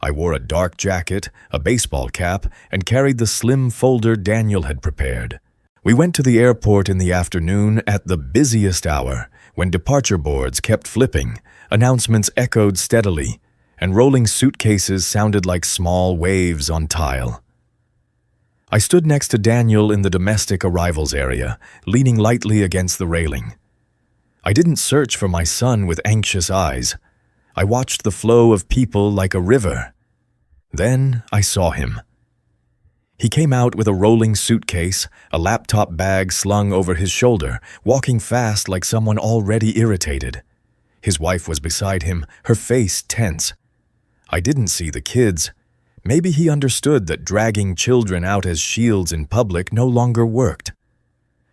I wore a dark jacket, a baseball cap, and carried the slim folder Daniel had prepared. We went to the airport in the afternoon at the busiest hour, when departure boards kept flipping, announcements echoed steadily, and rolling suitcases sounded like small waves on tile. I stood next to Daniel in the domestic arrivals area, leaning lightly against the railing. I didn't search for my son with anxious eyes. I watched the flow of people like a river. Then I saw him. He came out with a rolling suitcase, a laptop bag slung over his shoulder, walking fast like someone already irritated. His wife was beside him, her face tense. I didn't see the kids. Maybe he understood that dragging children out as shields in public no longer worked.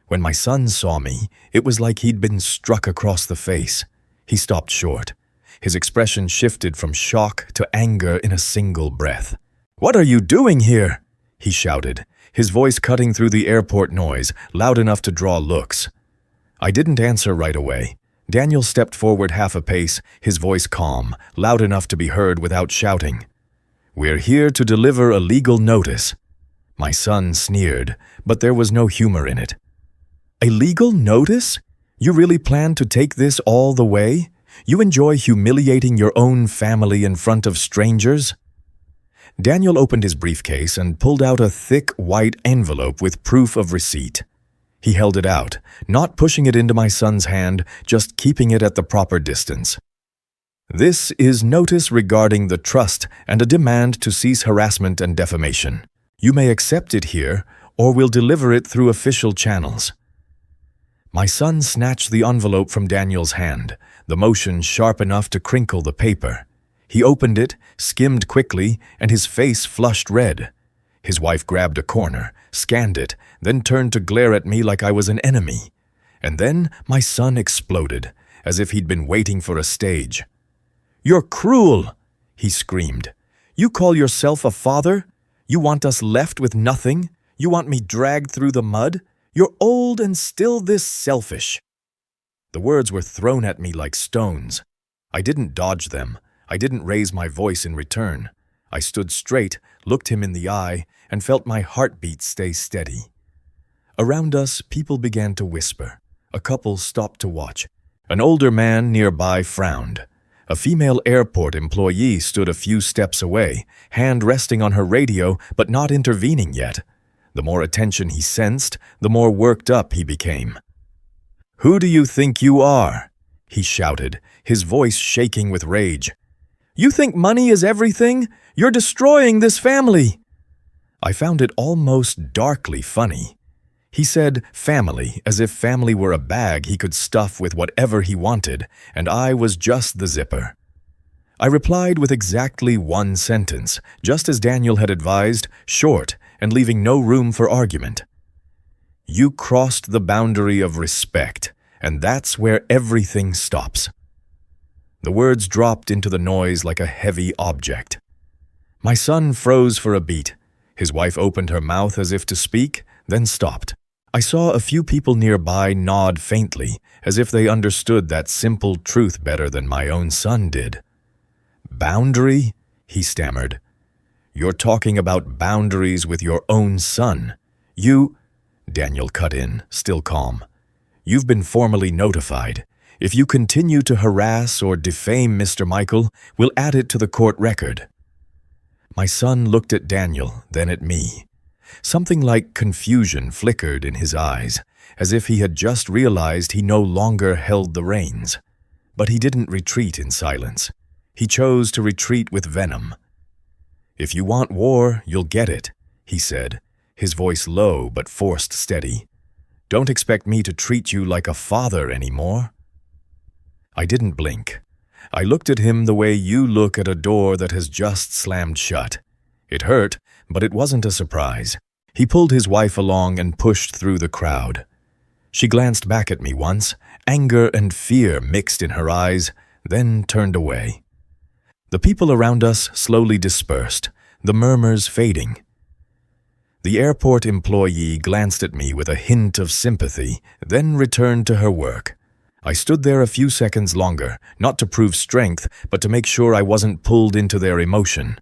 When my son saw me, it was like he'd been struck across the face. He stopped short. His expression shifted from shock to anger in a single breath. "What are you doing here?" he shouted, his voice cutting through the airport noise, loud enough to draw looks. I didn't answer right away. Daniel stepped forward half a pace, his voice calm, loud enough to be heard without shouting. "We're here to deliver a legal notice." My son sneered, but there was no humor in it. "A legal notice? You really plan to take this all the way? You enjoy humiliating your own family in front of strangers?" Daniel opened his briefcase and pulled out a thick white envelope with proof of receipt. He held it out, not pushing it into my son's hand, just keeping it at the proper distance. "This is notice regarding the trust and a demand to cease harassment and defamation. You may accept it here, or we'll deliver it through official channels." My son snatched the envelope from Daniel's hand, the motion sharp enough to crinkle the paper. He opened it, skimmed quickly, and his face flushed red. His wife grabbed a corner, scanned it, then turned to glare at me like I was an enemy. And then my son exploded, as if he'd been waiting for a stage. "You're cruel!" he screamed. "You call yourself a father? You want us left with nothing? You want me dragged through the mud? You're old and still this selfish." The words were thrown at me like stones. I didn't dodge them. I didn't raise my voice in return. I stood straight, looked him in the eye, and felt my heartbeat stay steady. Around us, people began to whisper. A couple stopped to watch. An older man nearby frowned. A female airport employee stood a few steps away, hand resting on her radio, but not intervening yet. The more attention he sensed, the more worked up he became. "Who do you think you are?" he shouted, his voice shaking with rage. "You think money is everything? You're destroying this family!" I found it almost darkly funny. He said family as if family were a bag he could stuff with whatever he wanted, and I was just the zipper. I replied with exactly one sentence, just as Daniel had advised, short and leaving no room for argument. "You crossed the boundary of respect, and that's where everything stops." The words dropped into the noise like a heavy object. My son froze for a beat. His wife opened her mouth as if to speak, then stopped. I saw a few people nearby nod faintly, as if they understood that simple truth better than my own son did. "Boundary?" he stammered. "You're talking about boundaries with your own son. You—" Daniel cut in, still calm. "You've been formally notified. If you continue to harass or defame Mr. Michael, we'll add it to the court record." My son looked at Daniel, then at me. Something like confusion flickered in his eyes, as if he had just realized he no longer held the reins. But he didn't retreat in silence. He chose to retreat with venom. "If you want war, you'll get it," he said, his voice low but forced steady. "Don't expect me to treat you like a father anymore." I didn't blink. I looked at him the way you look at a door that has just slammed shut. It hurt, but it wasn't a surprise. He pulled his wife along and pushed through the crowd. She glanced back at me once, anger and fear mixed in her eyes, then turned away. The people around us slowly dispersed, the murmurs fading. The airport employee glanced at me with a hint of sympathy, then returned to her work. I stood there a few seconds longer, not to prove strength, but to make sure I wasn't pulled into their emotion.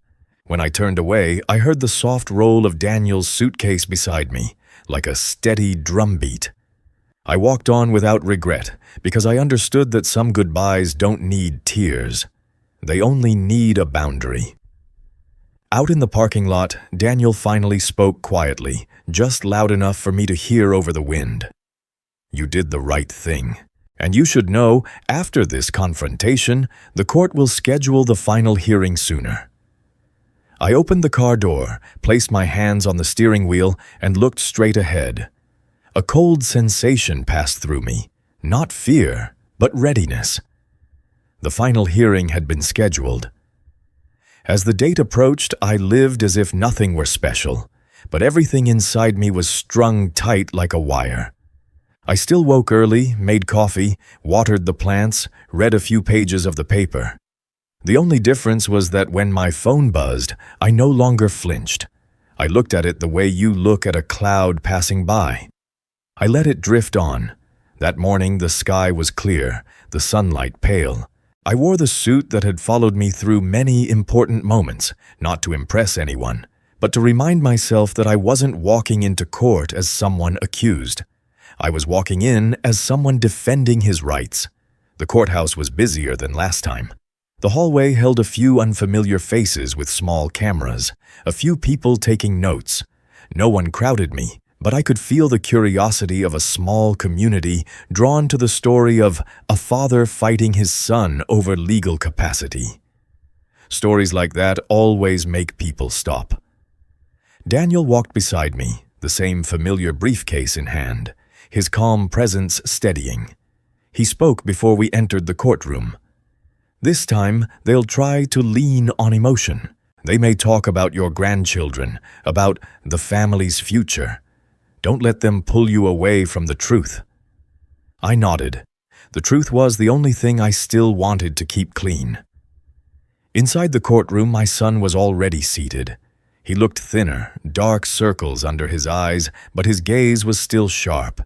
When I turned away, I heard the soft roll of Daniel's suitcase beside me, like a steady drumbeat. I walked on without regret, because I understood that some goodbyes don't need tears. They only need a boundary. Out in the parking lot, Daniel finally spoke quietly, just loud enough for me to hear over the wind. "You did the right thing. And you should know, after this confrontation, the court will schedule the final hearing sooner." I opened the car door, placed my hands on the steering wheel, and looked straight ahead. A cold sensation passed through me, not fear, but readiness. The final hearing had been scheduled. As the date approached, I lived as if nothing were special, but everything inside me was strung tight like a wire. I still woke early, made coffee, watered the plants, read a few pages of the paper. The only difference was that when my phone buzzed, I no longer flinched. I looked at it the way you look at a cloud passing by. I let it drift on. That morning the sky was clear, the sunlight pale. I wore the suit that had followed me through many important moments, not to impress anyone, but to remind myself that I wasn't walking into court as someone accused. I was walking in as someone defending his rights. The courthouse was busier than last time. The hallway held a few unfamiliar faces with small cameras, a few people taking notes. No one crowded me, but I could feel the curiosity of a small community drawn to the story of a father fighting his son over legal capacity. Stories like that always make people stop. Daniel walked beside me, the same familiar briefcase in hand, his calm presence steadying. He spoke before we entered the courtroom. "This time, they'll try to lean on emotion. They may talk about your grandchildren, about the family's future. Don't let them pull you away from the truth." I nodded. The truth was the only thing I still wanted to keep clean. Inside the courtroom, my son was already seated. He looked thinner, dark circles under his eyes, but his gaze was still sharp.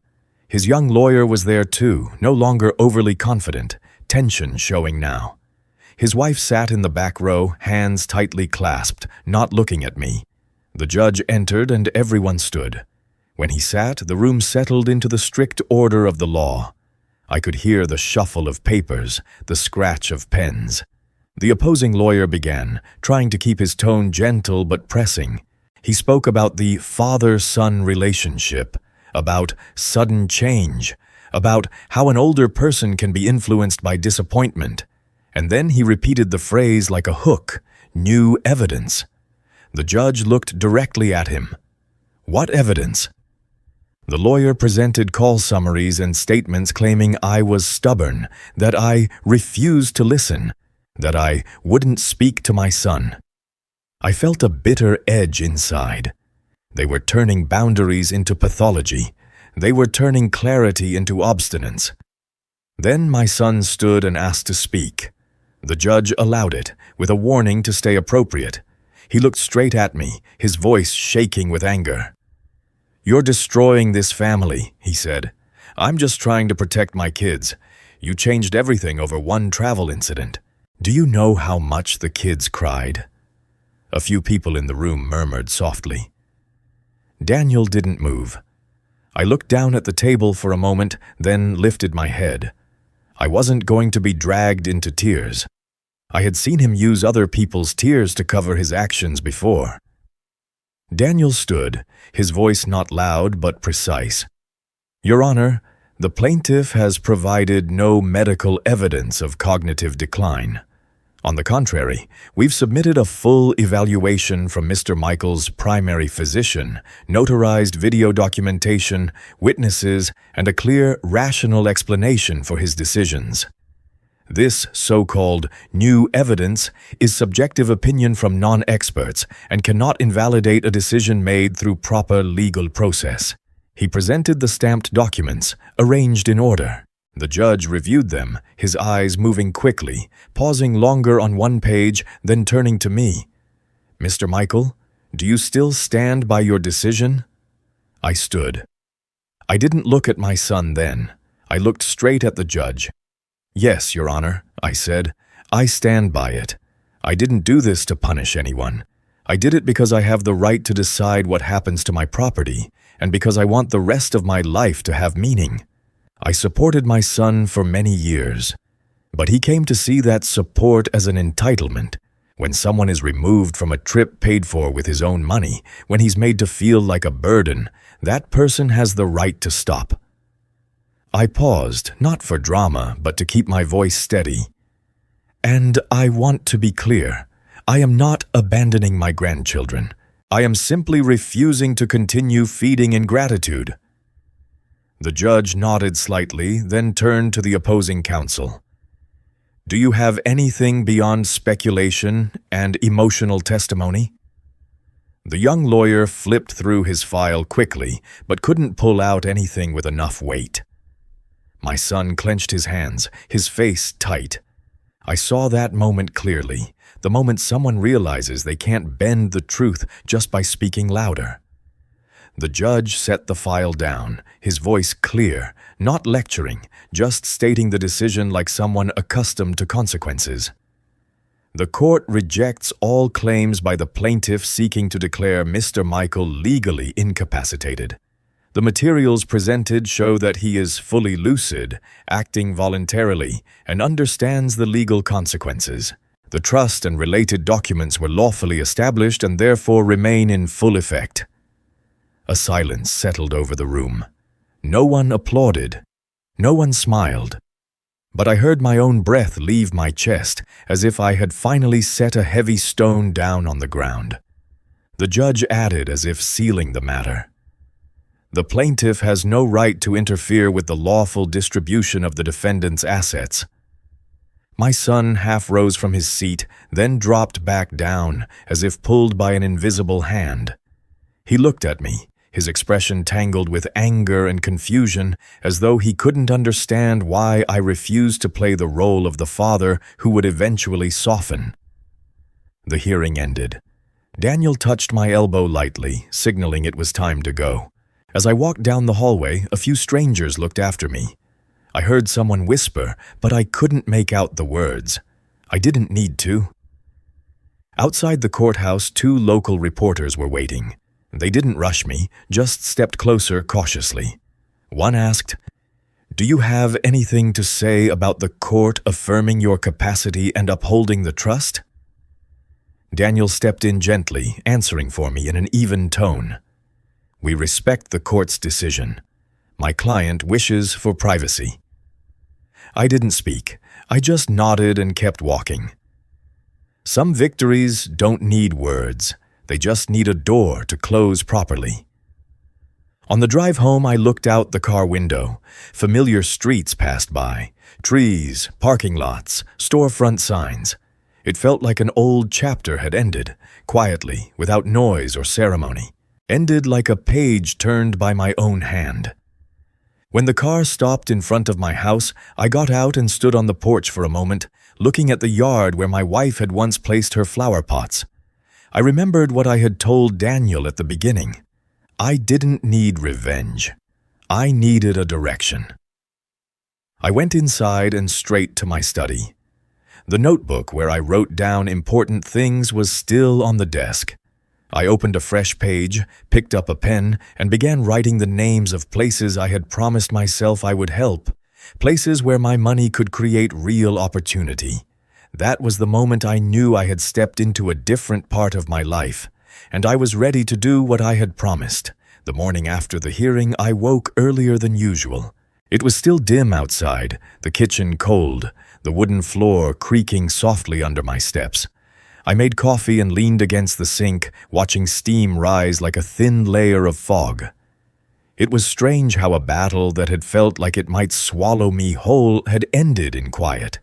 His young lawyer was there too, no longer overly confident, tension showing now. His wife sat in the back row, hands tightly clasped, not looking at me. The judge entered and everyone stood. When he sat, the room settled into the strict order of the law. I could hear the shuffle of papers, the scratch of pens. The opposing lawyer began, trying to keep his tone gentle but pressing. He spoke about the father-son relationship, about sudden change, about how an older person can be influenced by disappointment. And then he repeated the phrase like a hook, new evidence. The judge looked directly at him. "What evidence?" The lawyer presented call summaries and statements claiming I was stubborn, that I refused to listen, that I wouldn't speak to my son. I felt a bitter edge inside. They were turning boundaries into pathology. They were turning clarity into obstinance. Then my son stood and asked to speak. The judge allowed it, with a warning to stay appropriate. He looked straight at me, his voice shaking with anger. "You're destroying this family," he said. "I'm just trying to protect my kids. You changed everything over one travel incident." Do you know how much the kids cried? A few people in the room murmured softly. Daniel didn't move. I looked down at the table for a moment, then lifted my head. I wasn't going to be dragged into tears. I had seen him use other people's tears to cover his actions before. Daniel stood, his voice not loud but precise. "Your Honor, the plaintiff has provided no medical evidence of cognitive decline. On the contrary, we've submitted a full evaluation from Mr. Michael's primary physician, notarized video documentation, witnesses, and a clear, rational explanation for his decisions. This so-called new evidence is subjective opinion from non-experts and cannot invalidate a decision made through proper legal process." He presented the stamped documents, arranged in order. The judge reviewed them, his eyes moving quickly, pausing longer on one page, then turning to me. "Mr. Michael, do you still stand by your decision?" I stood. I didn't look at my son then. I looked straight at the judge. "Yes, Your Honor," I said. "I stand by it. I didn't do this to punish anyone. I did it because I have the right to decide what happens to my property, and because I want the rest of my life to have meaning. I supported my son for many years, but he came to see that support as an entitlement. When someone is removed from a trip paid for with his own money, when he's made to feel like a burden, that person has the right to stop." I paused, not for drama, but to keep my voice steady. "And I want to be clear. I am not abandoning my grandchildren. I am simply refusing to continue feeding ingratitude." The judge nodded slightly, then turned to the opposing counsel. "Do you have anything beyond speculation and emotional testimony?" The young lawyer flipped through his file quickly, but couldn't pull out anything with enough weight. My son clenched his hands, his face tight. I saw that moment clearly, the moment someone realizes they can't bend the truth just by speaking louder. The judge set the file down, his voice clear, not lecturing, just stating the decision like someone accustomed to consequences. "The court rejects all claims by the plaintiff seeking to declare Mr. Michael legally incapacitated. The materials presented show that he is fully lucid, acting voluntarily, and understands the legal consequences. The trust and related documents were lawfully established and therefore remain in full effect." A silence settled over the room. No one applauded. No one smiled. But I heard my own breath leave my chest, as if I had finally set a heavy stone down on the ground. The judge added, as if sealing the matter, "The plaintiff has no right to interfere with the lawful distribution of the defendant's assets." My son half rose from his seat, then dropped back down, as if pulled by an invisible hand. He looked at me, his expression tangled with anger and confusion, as though he couldn't understand why I refused to play the role of the father who would eventually soften. The hearing ended. Daniel touched my elbow lightly, signaling it was time to go. As I walked down the hallway, a few strangers looked after me. I heard someone whisper, but I couldn't make out the words. I didn't need to. Outside the courthouse, 2 local reporters were waiting. They didn't rush me, just stepped closer cautiously. One asked, "Do you have anything to say about the court affirming your capacity and upholding the trust?" Daniel stepped in gently, answering for me in an even tone. "We respect the court's decision. My client wishes for privacy." I didn't speak. I just nodded and kept walking. Some victories don't need words. They just need a door to close properly. On the drive home, I looked out the car window. Familiar streets passed by. Trees, parking lots, storefront signs. It felt like an old chapter had ended, quietly, without noise or ceremony. Ended like a page turned by my own hand. When the car stopped in front of my house, I got out and stood on the porch for a moment, looking at the yard where my wife had once placed her flower pots. I remembered what I had told Daniel at the beginning. I didn't need revenge. I needed a direction. I went inside and straight to my study. The notebook where I wrote down important things was still on the desk. I opened a fresh page, picked up a pen, and began writing the names of places I had promised myself I would help, places where my money could create real opportunity. That was the moment I knew I had stepped into a different part of my life, and I was ready to do what I had promised. The morning after the hearing, I woke earlier than usual. It was still dim outside, the kitchen cold, the wooden floor creaking softly under my steps. I made coffee and leaned against the sink, watching steam rise like a thin layer of fog. It was strange how a battle that had felt like it might swallow me whole had ended in quiet.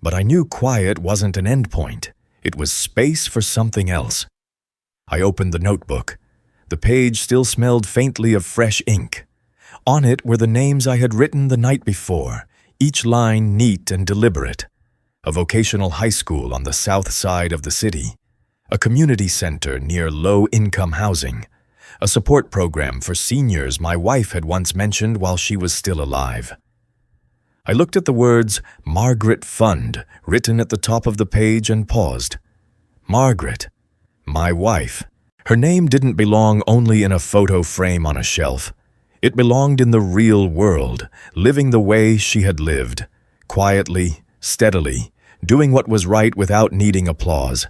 But I knew quiet wasn't an endpoint. It was space for something else. I opened the notebook. The page still smelled faintly of fresh ink. On it were the names I had written the night before, each line neat and deliberate. A vocational high school on the south side of the city, a community center near low-income housing, a support program for seniors my wife had once mentioned while she was still alive. I looked at the words Margaret Fund written at the top of the page and paused. Margaret, my wife. Her name didn't belong only in a photo frame on a shelf. It belonged in the real world, living the way she had lived, quietly, steadily, doing what was right without needing applause.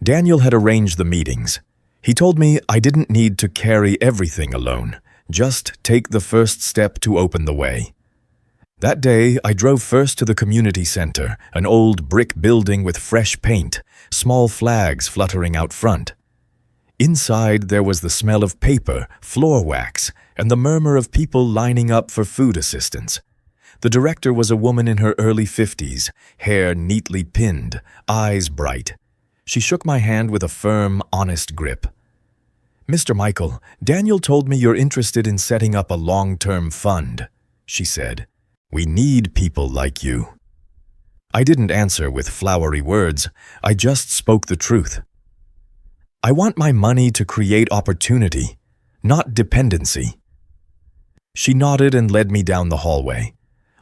Daniel had arranged the meetings. He told me I didn't need to carry everything alone, just take the first step to open the way. That day, I drove first to the community center, an old brick building with fresh paint, small flags fluttering out front. Inside, there was the smell of paper, floor wax, and the murmur of people lining up for food assistance. The director was a woman in her early 50s, hair neatly pinned, eyes bright. She shook my hand with a firm, honest grip. "Mr. Michael, Daniel told me you're interested in setting up a long-term fund," she said. "We need people like you." I didn't answer with flowery words. I just spoke the truth. I want my money to create opportunity, not dependency. She nodded and led me down the hallway.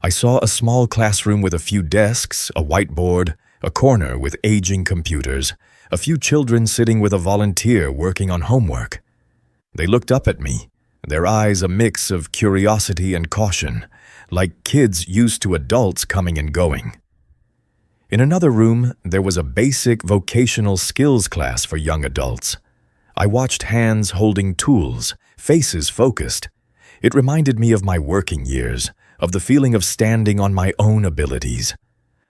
I saw a small classroom with a few desks, a whiteboard, a corner with aging computers, a few children sitting with a volunteer working on homework. They looked up at me, their eyes a mix of curiosity and caution, like kids used to adults coming and going. In another room, there was a basic vocational skills class for young adults. I watched hands holding tools, faces focused. It reminded me of my working years, of the feeling of standing on my own abilities.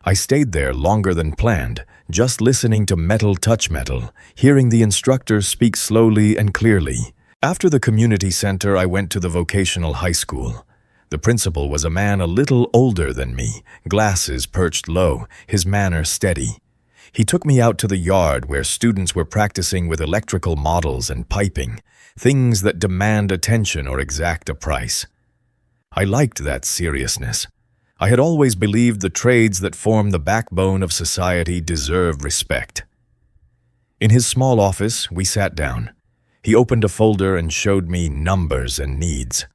I stayed there longer than planned, just listening to metal touch metal, hearing the instructor speak slowly and clearly. After the community center, I went to the vocational high school. The principal was a man a little older than me, glasses perched low, his manner steady. He took me out to the yard where students were practicing with electrical models and piping, things that demand attention or exact a price. I liked that seriousness. I had always believed the trades that form the backbone of society deserve respect. In his small office, we sat down. He opened a folder and showed me numbers and needs.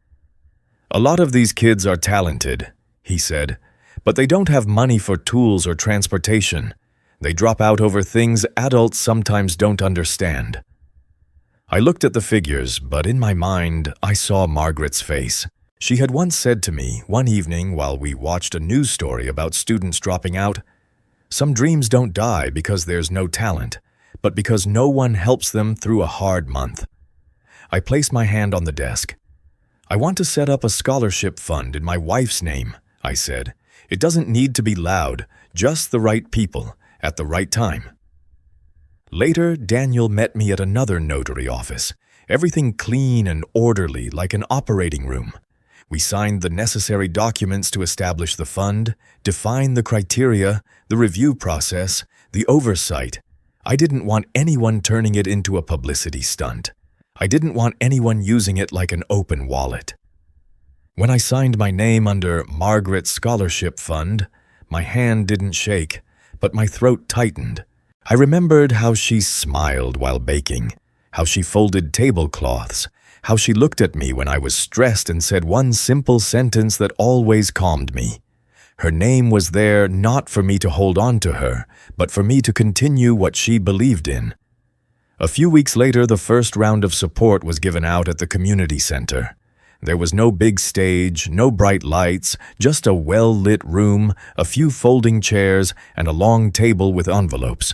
"A lot of these kids are talented," he said, "but they don't have money for tools or transportation. They drop out over things adults sometimes don't understand." I looked at the figures, but in my mind, I saw Margaret's face. She had once said to me one evening while we watched a news story about students dropping out, "Some dreams don't die because there's no talent, but because no one helps them through a hard month." I placed my hand on the desk. "I want to set up a scholarship fund in my wife's name," I said. "It doesn't need to be loud, just the right people, at the right time." Later, Daniel met me at another notary office, everything clean and orderly like an operating room. We signed the necessary documents to establish the fund, define the criteria, the review process, the oversight. I didn't want anyone turning it into a publicity stunt. I didn't want anyone using it like an open wallet. When I signed my name under Margaret Scholarship Fund, my hand didn't shake, but my throat tightened. I remembered how she smiled while baking, how she folded tablecloths, how she looked at me when I was stressed and said one simple sentence that always calmed me. Her name was there not for me to hold on to her, but for me to continue what she believed in. A few weeks later, the first round of support was given out at the community center. There was no big stage, no bright lights, just a well-lit room, a few folding chairs, and a long table with envelopes.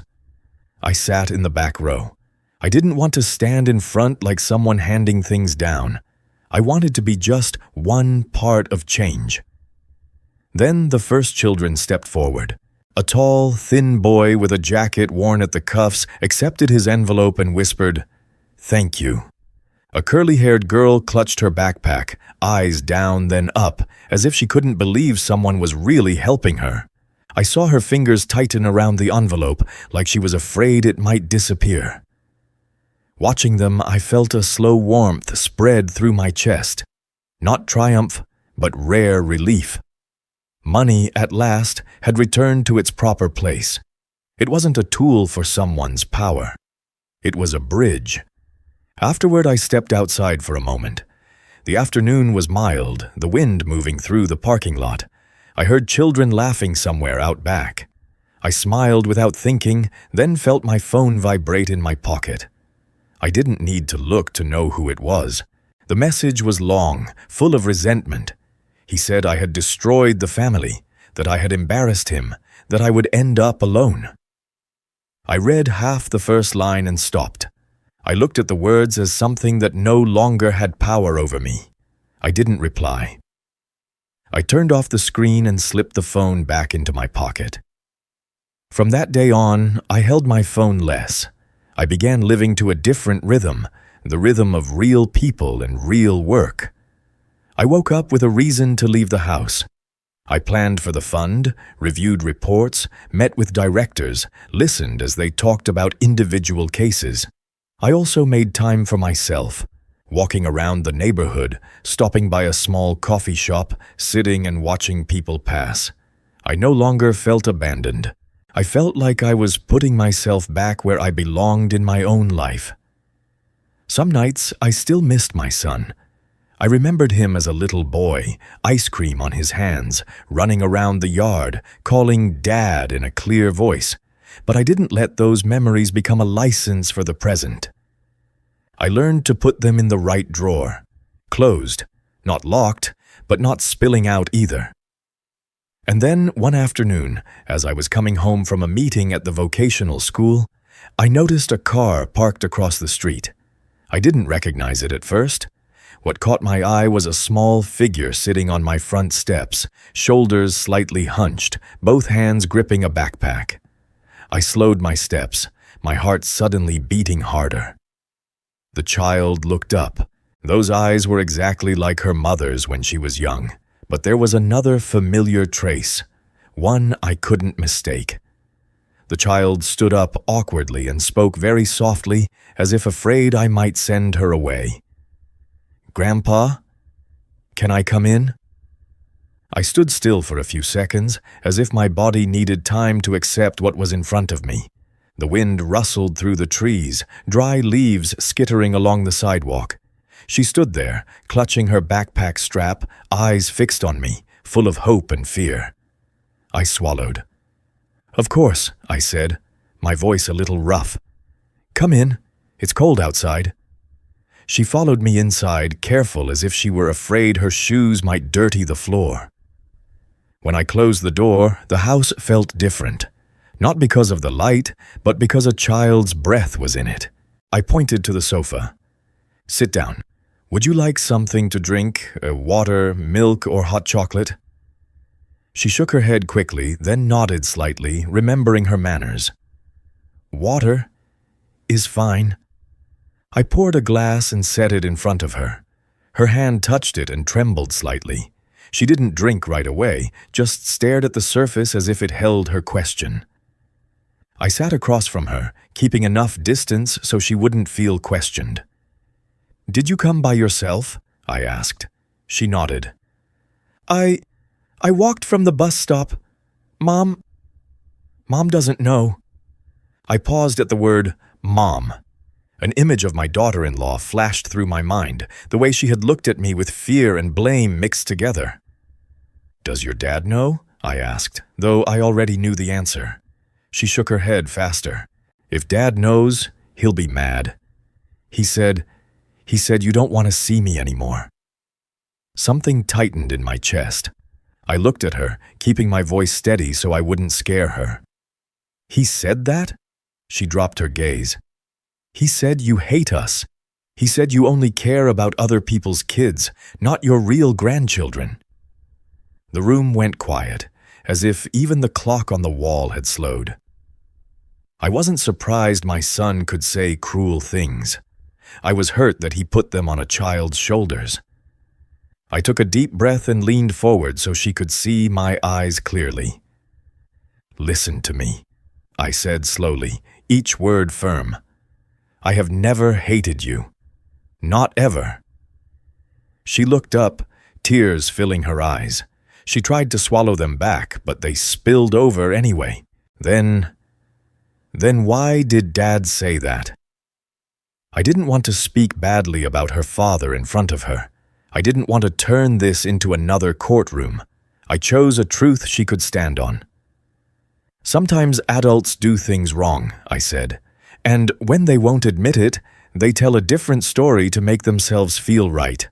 I sat in the back row. I didn't want to stand in front like someone handing things down. I wanted to be just one part of change. Then the first children stepped forward. A tall, thin boy with a jacket worn at the cuffs accepted his envelope and whispered, "Thank you." A curly-haired girl clutched her backpack, eyes down then up, as if she couldn't believe someone was really helping her. I saw her fingers tighten around the envelope, like she was afraid it might disappear. Watching them, I felt a slow warmth spread through my chest. Not triumph, but rare relief. Money, at last, had returned to its proper place. It wasn't a tool for someone's power. It was a bridge. Afterward, I stepped outside for a moment. The afternoon was mild, the wind moving through the parking lot. I heard children laughing somewhere out back. I smiled without thinking, then felt my phone vibrate in my pocket. I didn't need to look to know who it was. The message was long, full of resentment. He said I had destroyed the family, that I had embarrassed him, that I would end up alone. I read half the first line and stopped. I looked at the words as something that no longer had power over me. I didn't reply. I turned off the screen and slipped the phone back into my pocket. From that day on, I held my phone less. I began living to a different rhythm, the rhythm of real people and real work. I woke up with a reason to leave the house. I planned for the fund, reviewed reports, met with directors, listened as they talked about individual cases. I also made time for myself, walking around the neighborhood, stopping by a small coffee shop, sitting and watching people pass. I no longer felt abandoned. I felt like I was putting myself back where I belonged in my own life. Some nights I still missed my son. I remembered him as a little boy, ice cream on his hands, running around the yard, calling Dad in a clear voice. But I didn't let those memories become a license for the present. I learned to put them in the right drawer, closed, not locked, but not spilling out either. And then one afternoon, as I was coming home from a meeting at the vocational school, I noticed a car parked across the street. I didn't recognize it at first. What caught my eye was a small figure sitting on my front steps, shoulders slightly hunched, both hands gripping a backpack. I slowed my steps, my heart suddenly beating harder. The child looked up. Those eyes were exactly like her mother's when she was young, but there was another familiar trace, one I couldn't mistake. The child stood up awkwardly and spoke very softly, as if afraid I might send her away. "Grandpa, can I come in?" I stood still for a few seconds, as if my body needed time to accept what was in front of me. The wind rustled through the trees, dry leaves skittering along the sidewalk. She stood there, clutching her backpack strap, eyes fixed on me, full of hope and fear. I swallowed. "Of course," I said, my voice a little rough. "Come in. It's cold outside." She followed me inside, careful as if she were afraid her shoes might dirty the floor. When I closed the door, the house felt different. Not because of the light, but because a child's breath was in it. I pointed to the sofa. "Sit down. Would you like something to drink? Water, milk, or hot chocolate?" She shook her head quickly, then nodded slightly, remembering her manners. "Water is fine." I poured a glass and set it in front of her. Her hand touched it and trembled slightly. She didn't drink right away, just stared at the surface as if it held her question. I sat across from her, keeping enough distance so she wouldn't feel questioned. "Did you come by yourself?" I asked. She nodded. I walked from the bus stop. Mom doesn't know." I paused at the word, "Mom." An image of my daughter-in-law flashed through my mind, the way she had looked at me with fear and blame mixed together. "Does your dad know?" I asked, though I already knew the answer. She shook her head faster. "If Dad knows, he'll be mad. He said you don't want to see me anymore." Something tightened in my chest. I looked at her, keeping my voice steady so I wouldn't scare her. "He said that?" She dropped her gaze. "He said you hate us. He said you only care about other people's kids, not your real grandchildren." The room went quiet, as if even the clock on the wall had slowed. I wasn't surprised my son could say cruel things. I was hurt that he put them on a child's shoulders. I took a deep breath and leaned forward so she could see my eyes clearly. "Listen to me," I said slowly, each word firm. "I have never hated you. Not ever." She looked up, tears filling her eyes. She tried to swallow them back, but they spilled over anyway. Then why did Dad say that? I didn't want to speak badly about her father in front of her. I didn't want to turn this into another courtroom. I chose a truth she could stand on. "Sometimes adults do things wrong," I said, "and when they won't admit it, they tell a different story to make themselves feel right.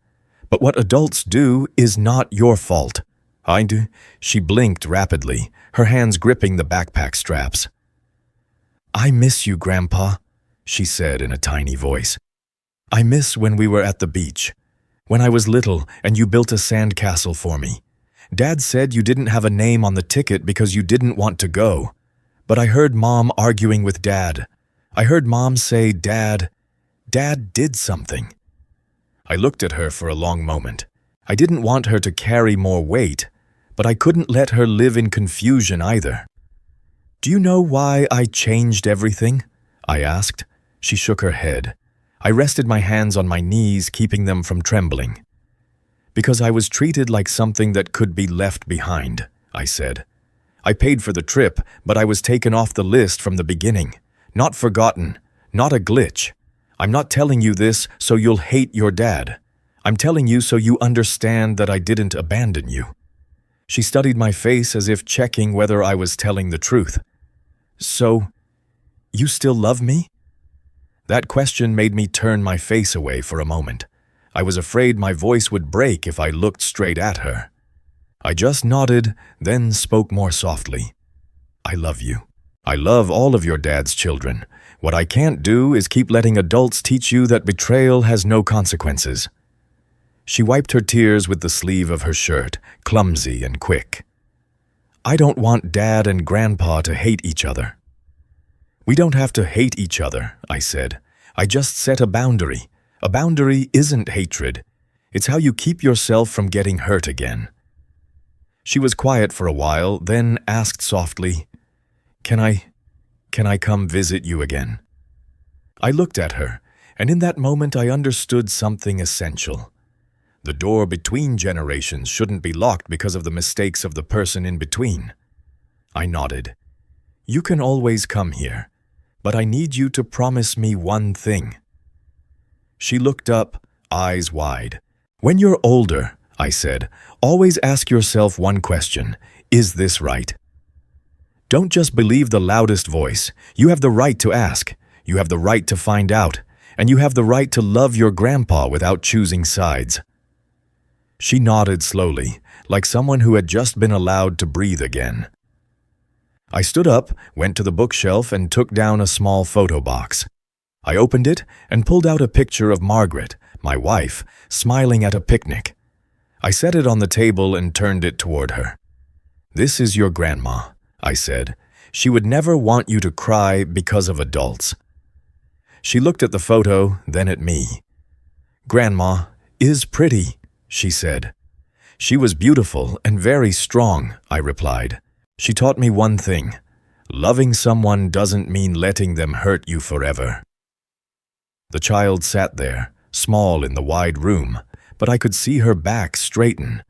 But what adults do is not your fault." "I do." She blinked rapidly, her hands gripping the backpack straps. "I miss you, Grandpa," she said in a tiny voice. "I miss when we were at the beach. When I was little and you built a sandcastle for me. Dad said you didn't have a name on the ticket because you didn't want to go. But I heard Mom arguing with Dad. I heard Mom say Dad did something." I looked at her for a long moment. I didn't want her to carry more weight, but I couldn't let her live in confusion either. "Do you know why I changed everything?" I asked. She shook her head. I rested my hands on my knees, keeping them from trembling. "Because I was treated like something that could be left behind," I said. "I paid for the trip, but I was taken off the list from the beginning. Not forgotten, not a glitch. I'm not telling you this so you'll hate your dad. I'm telling you so you understand that I didn't abandon you." She studied my face as if checking whether I was telling the truth. "So, you still love me?" That question made me turn my face away for a moment. I was afraid my voice would break if I looked straight at her. I just nodded, then spoke more softly. "I love you. I love all of your dad's children. What I can't do is keep letting adults teach you that betrayal has no consequences." She wiped her tears with the sleeve of her shirt, clumsy and quick. "I don't want Dad and Grandpa to hate each other." "We don't have to hate each other," I said. "I just set a boundary. A boundary isn't hatred. It's how you keep yourself from getting hurt again." She was quiet for a while, then asked softly, Can I come visit you again?" I looked at her, and in that moment I understood something essential. The door between generations shouldn't be locked because of the mistakes of the person in between. I nodded. "You can always come here, but I need you to promise me one thing." She looked up, eyes wide. "When you're older," I said, "always ask yourself one question. Is this right? Don't just believe the loudest voice. You have the right to ask. You have the right to find out. And you have the right to love your grandpa without choosing sides." She nodded slowly, like someone who had just been allowed to breathe again. I stood up, went to the bookshelf, and took down a small photo box. I opened it and pulled out a picture of Margaret, my wife, smiling at a picnic. I set it on the table and turned it toward her. "This is your grandma," I said. "She would never want you to cry because of adults." She looked at the photo, then at me. "Grandma is pretty," she said. "She was beautiful and very strong," I replied. "She taught me one thing. Loving someone doesn't mean letting them hurt you forever." The child sat there, small in the wide room, but I could see her back straighten.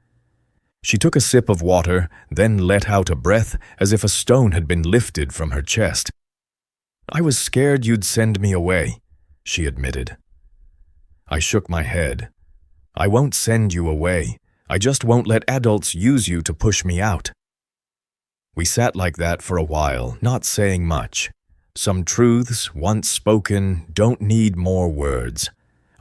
She took a sip of water, then let out a breath as if a stone had been lifted from her chest. "I was scared you'd send me away," she admitted. I shook my head. I won't send you away. I just won't let adults use you to push me out. We sat like that for a while, not saying much. Some truths, once spoken, don't need more words.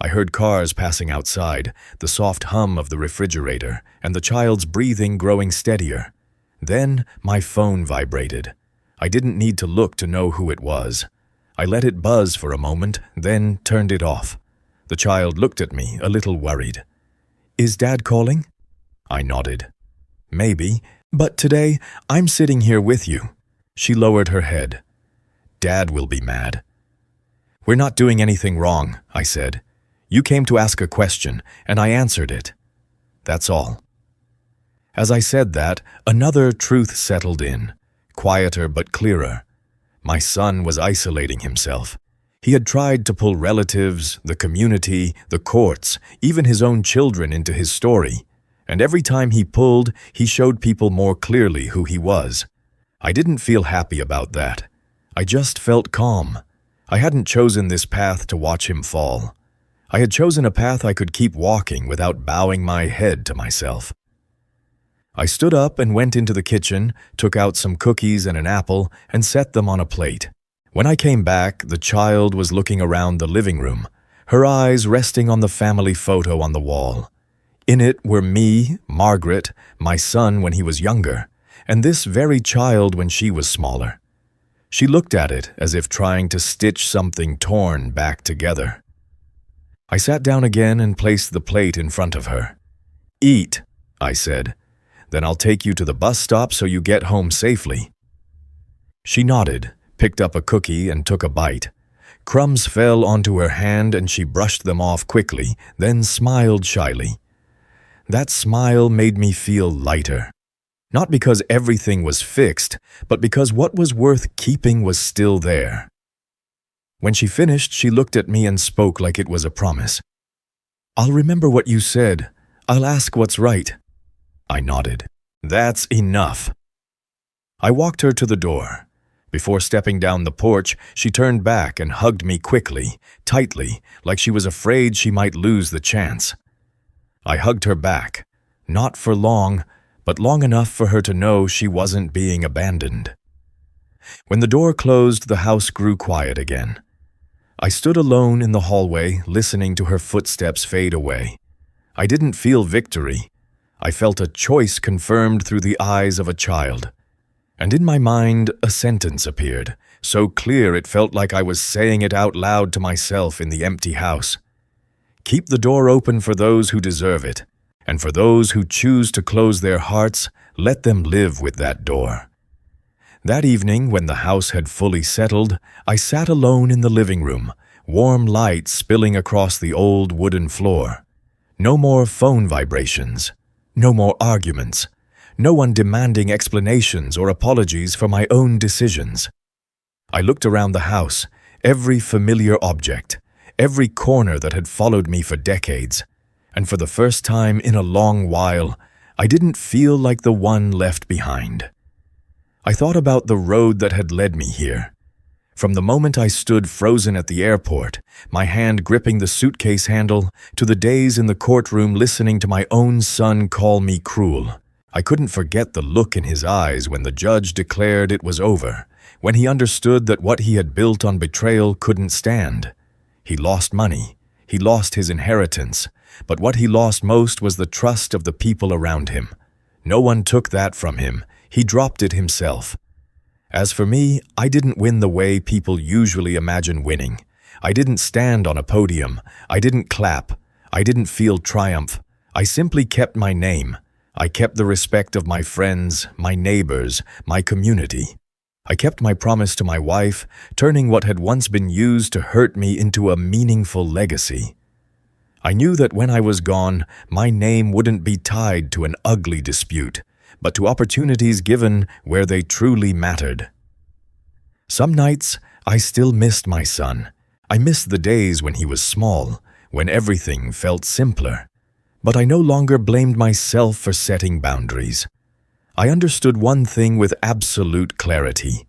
I heard cars passing outside, the soft hum of the refrigerator, and the child's breathing growing steadier. Then my phone vibrated. I didn't need to look to know who it was. I let it buzz for a moment, then turned it off. The child looked at me, a little worried. "Is Dad calling?" I nodded. "Maybe, but today I'm sitting here with you." She lowered her head. "Dad will be mad." "We're not doing anything wrong," I said. "You came to ask a question, and I answered it. That's all." As I said that, another truth settled in, quieter but clearer. My son was isolating himself. He had tried to pull relatives, the community, the courts, even his own children into his story, and every time he pulled, he showed people more clearly who he was. I didn't feel happy about that. I just felt calm. I hadn't chosen this path to watch him fall. I had chosen a path I could keep walking without bowing my head to myself. I stood up and went into the kitchen, took out some cookies and an apple, and set them on a plate. When I came back, the child was looking around the living room, her eyes resting on the family photo on the wall. In it were me, Margaret, my son when he was younger, and this very child when she was smaller. She looked at it as if trying to stitch something torn back together. I sat down again and placed the plate in front of her. "Eat," I said. "Then I'll take you to the bus stop so you get home safely." She nodded, picked up a cookie and took a bite. Crumbs fell onto her hand and she brushed them off quickly, then smiled shyly. That smile made me feel lighter. Not because everything was fixed, but because what was worth keeping was still there. When she finished, she looked at me and spoke like it was a promise. "I'll remember what you said. I'll ask what's right." I nodded. "That's enough." I walked her to the door. Before stepping down the porch, she turned back and hugged me quickly, tightly, like she was afraid she might lose the chance. I hugged her back, not for long, but long enough for her to know she wasn't being abandoned. When the door closed, the house grew quiet again. I stood alone in the hallway, listening to her footsteps fade away. I didn't feel victory. I felt a choice confirmed through the eyes of a child. And in my mind, a sentence appeared, so clear it felt like I was saying it out loud to myself in the empty house. "Keep the door open for those who deserve it, and for those who choose to close their hearts, let them live with that door." That evening, when the house had fully settled, I sat alone in the living room, warm light spilling across the old wooden floor. No more phone vibrations. No more arguments. No one demanding explanations or apologies for my own decisions. I looked around the house, every familiar object, every corner that had followed me for decades, and for the first time in a long while, I didn't feel like the one left behind. I thought about the road that had led me here. From the moment I stood frozen at the airport, my hand gripping the suitcase handle, to the days in the courtroom listening to my own son call me cruel. I couldn't forget the look in his eyes when the judge declared it was over, when he understood that what he had built on betrayal couldn't stand. He lost money, he lost his inheritance, but what he lost most was the trust of the people around him. No one took that from him, he dropped it himself. As for me, I didn't win the way people usually imagine winning. I didn't stand on a podium, I didn't clap, I didn't feel triumph. I simply kept my name. I kept the respect of my friends, my neighbors, my community. I kept my promise to my wife, turning what had once been used to hurt me into a meaningful legacy. I knew that when I was gone, my name wouldn't be tied to an ugly dispute, but to opportunities given where they truly mattered. Some nights, I still missed my son. I missed the days when he was small, when everything felt simpler. But I no longer blamed myself for setting boundaries. I understood one thing with absolute clarity.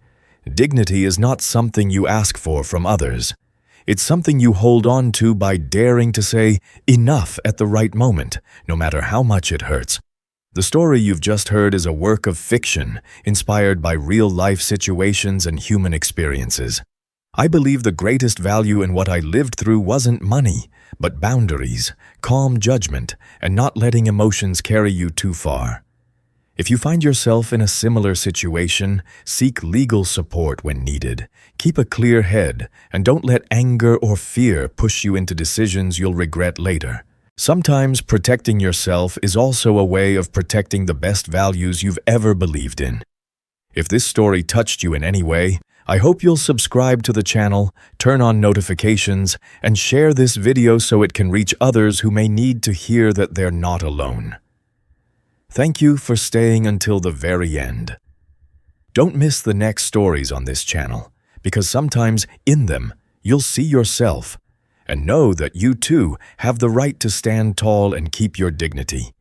Dignity is not something you ask for from others. It's something you hold on to by daring to say enough at the right moment, no matter how much it hurts. The story you've just heard is a work of fiction, inspired by real-life situations and human experiences. I believe the greatest value in what I lived through wasn't money, but boundaries, calm judgment, and not letting emotions carry you too far. If you find yourself in a similar situation, seek legal support when needed. Keep a clear head, and don't let anger or fear push you into decisions you'll regret later. Sometimes protecting yourself is also a way of protecting the best values you've ever believed in. If this story touched you in any way, I hope you'll subscribe to the channel, turn on notifications, and share this video so it can reach others who may need to hear that they're not alone. Thank you for staying until the very end. Don't miss the next stories on this channel, because sometimes in them you'll see yourself, and know that you too have the right to stand tall and keep your dignity.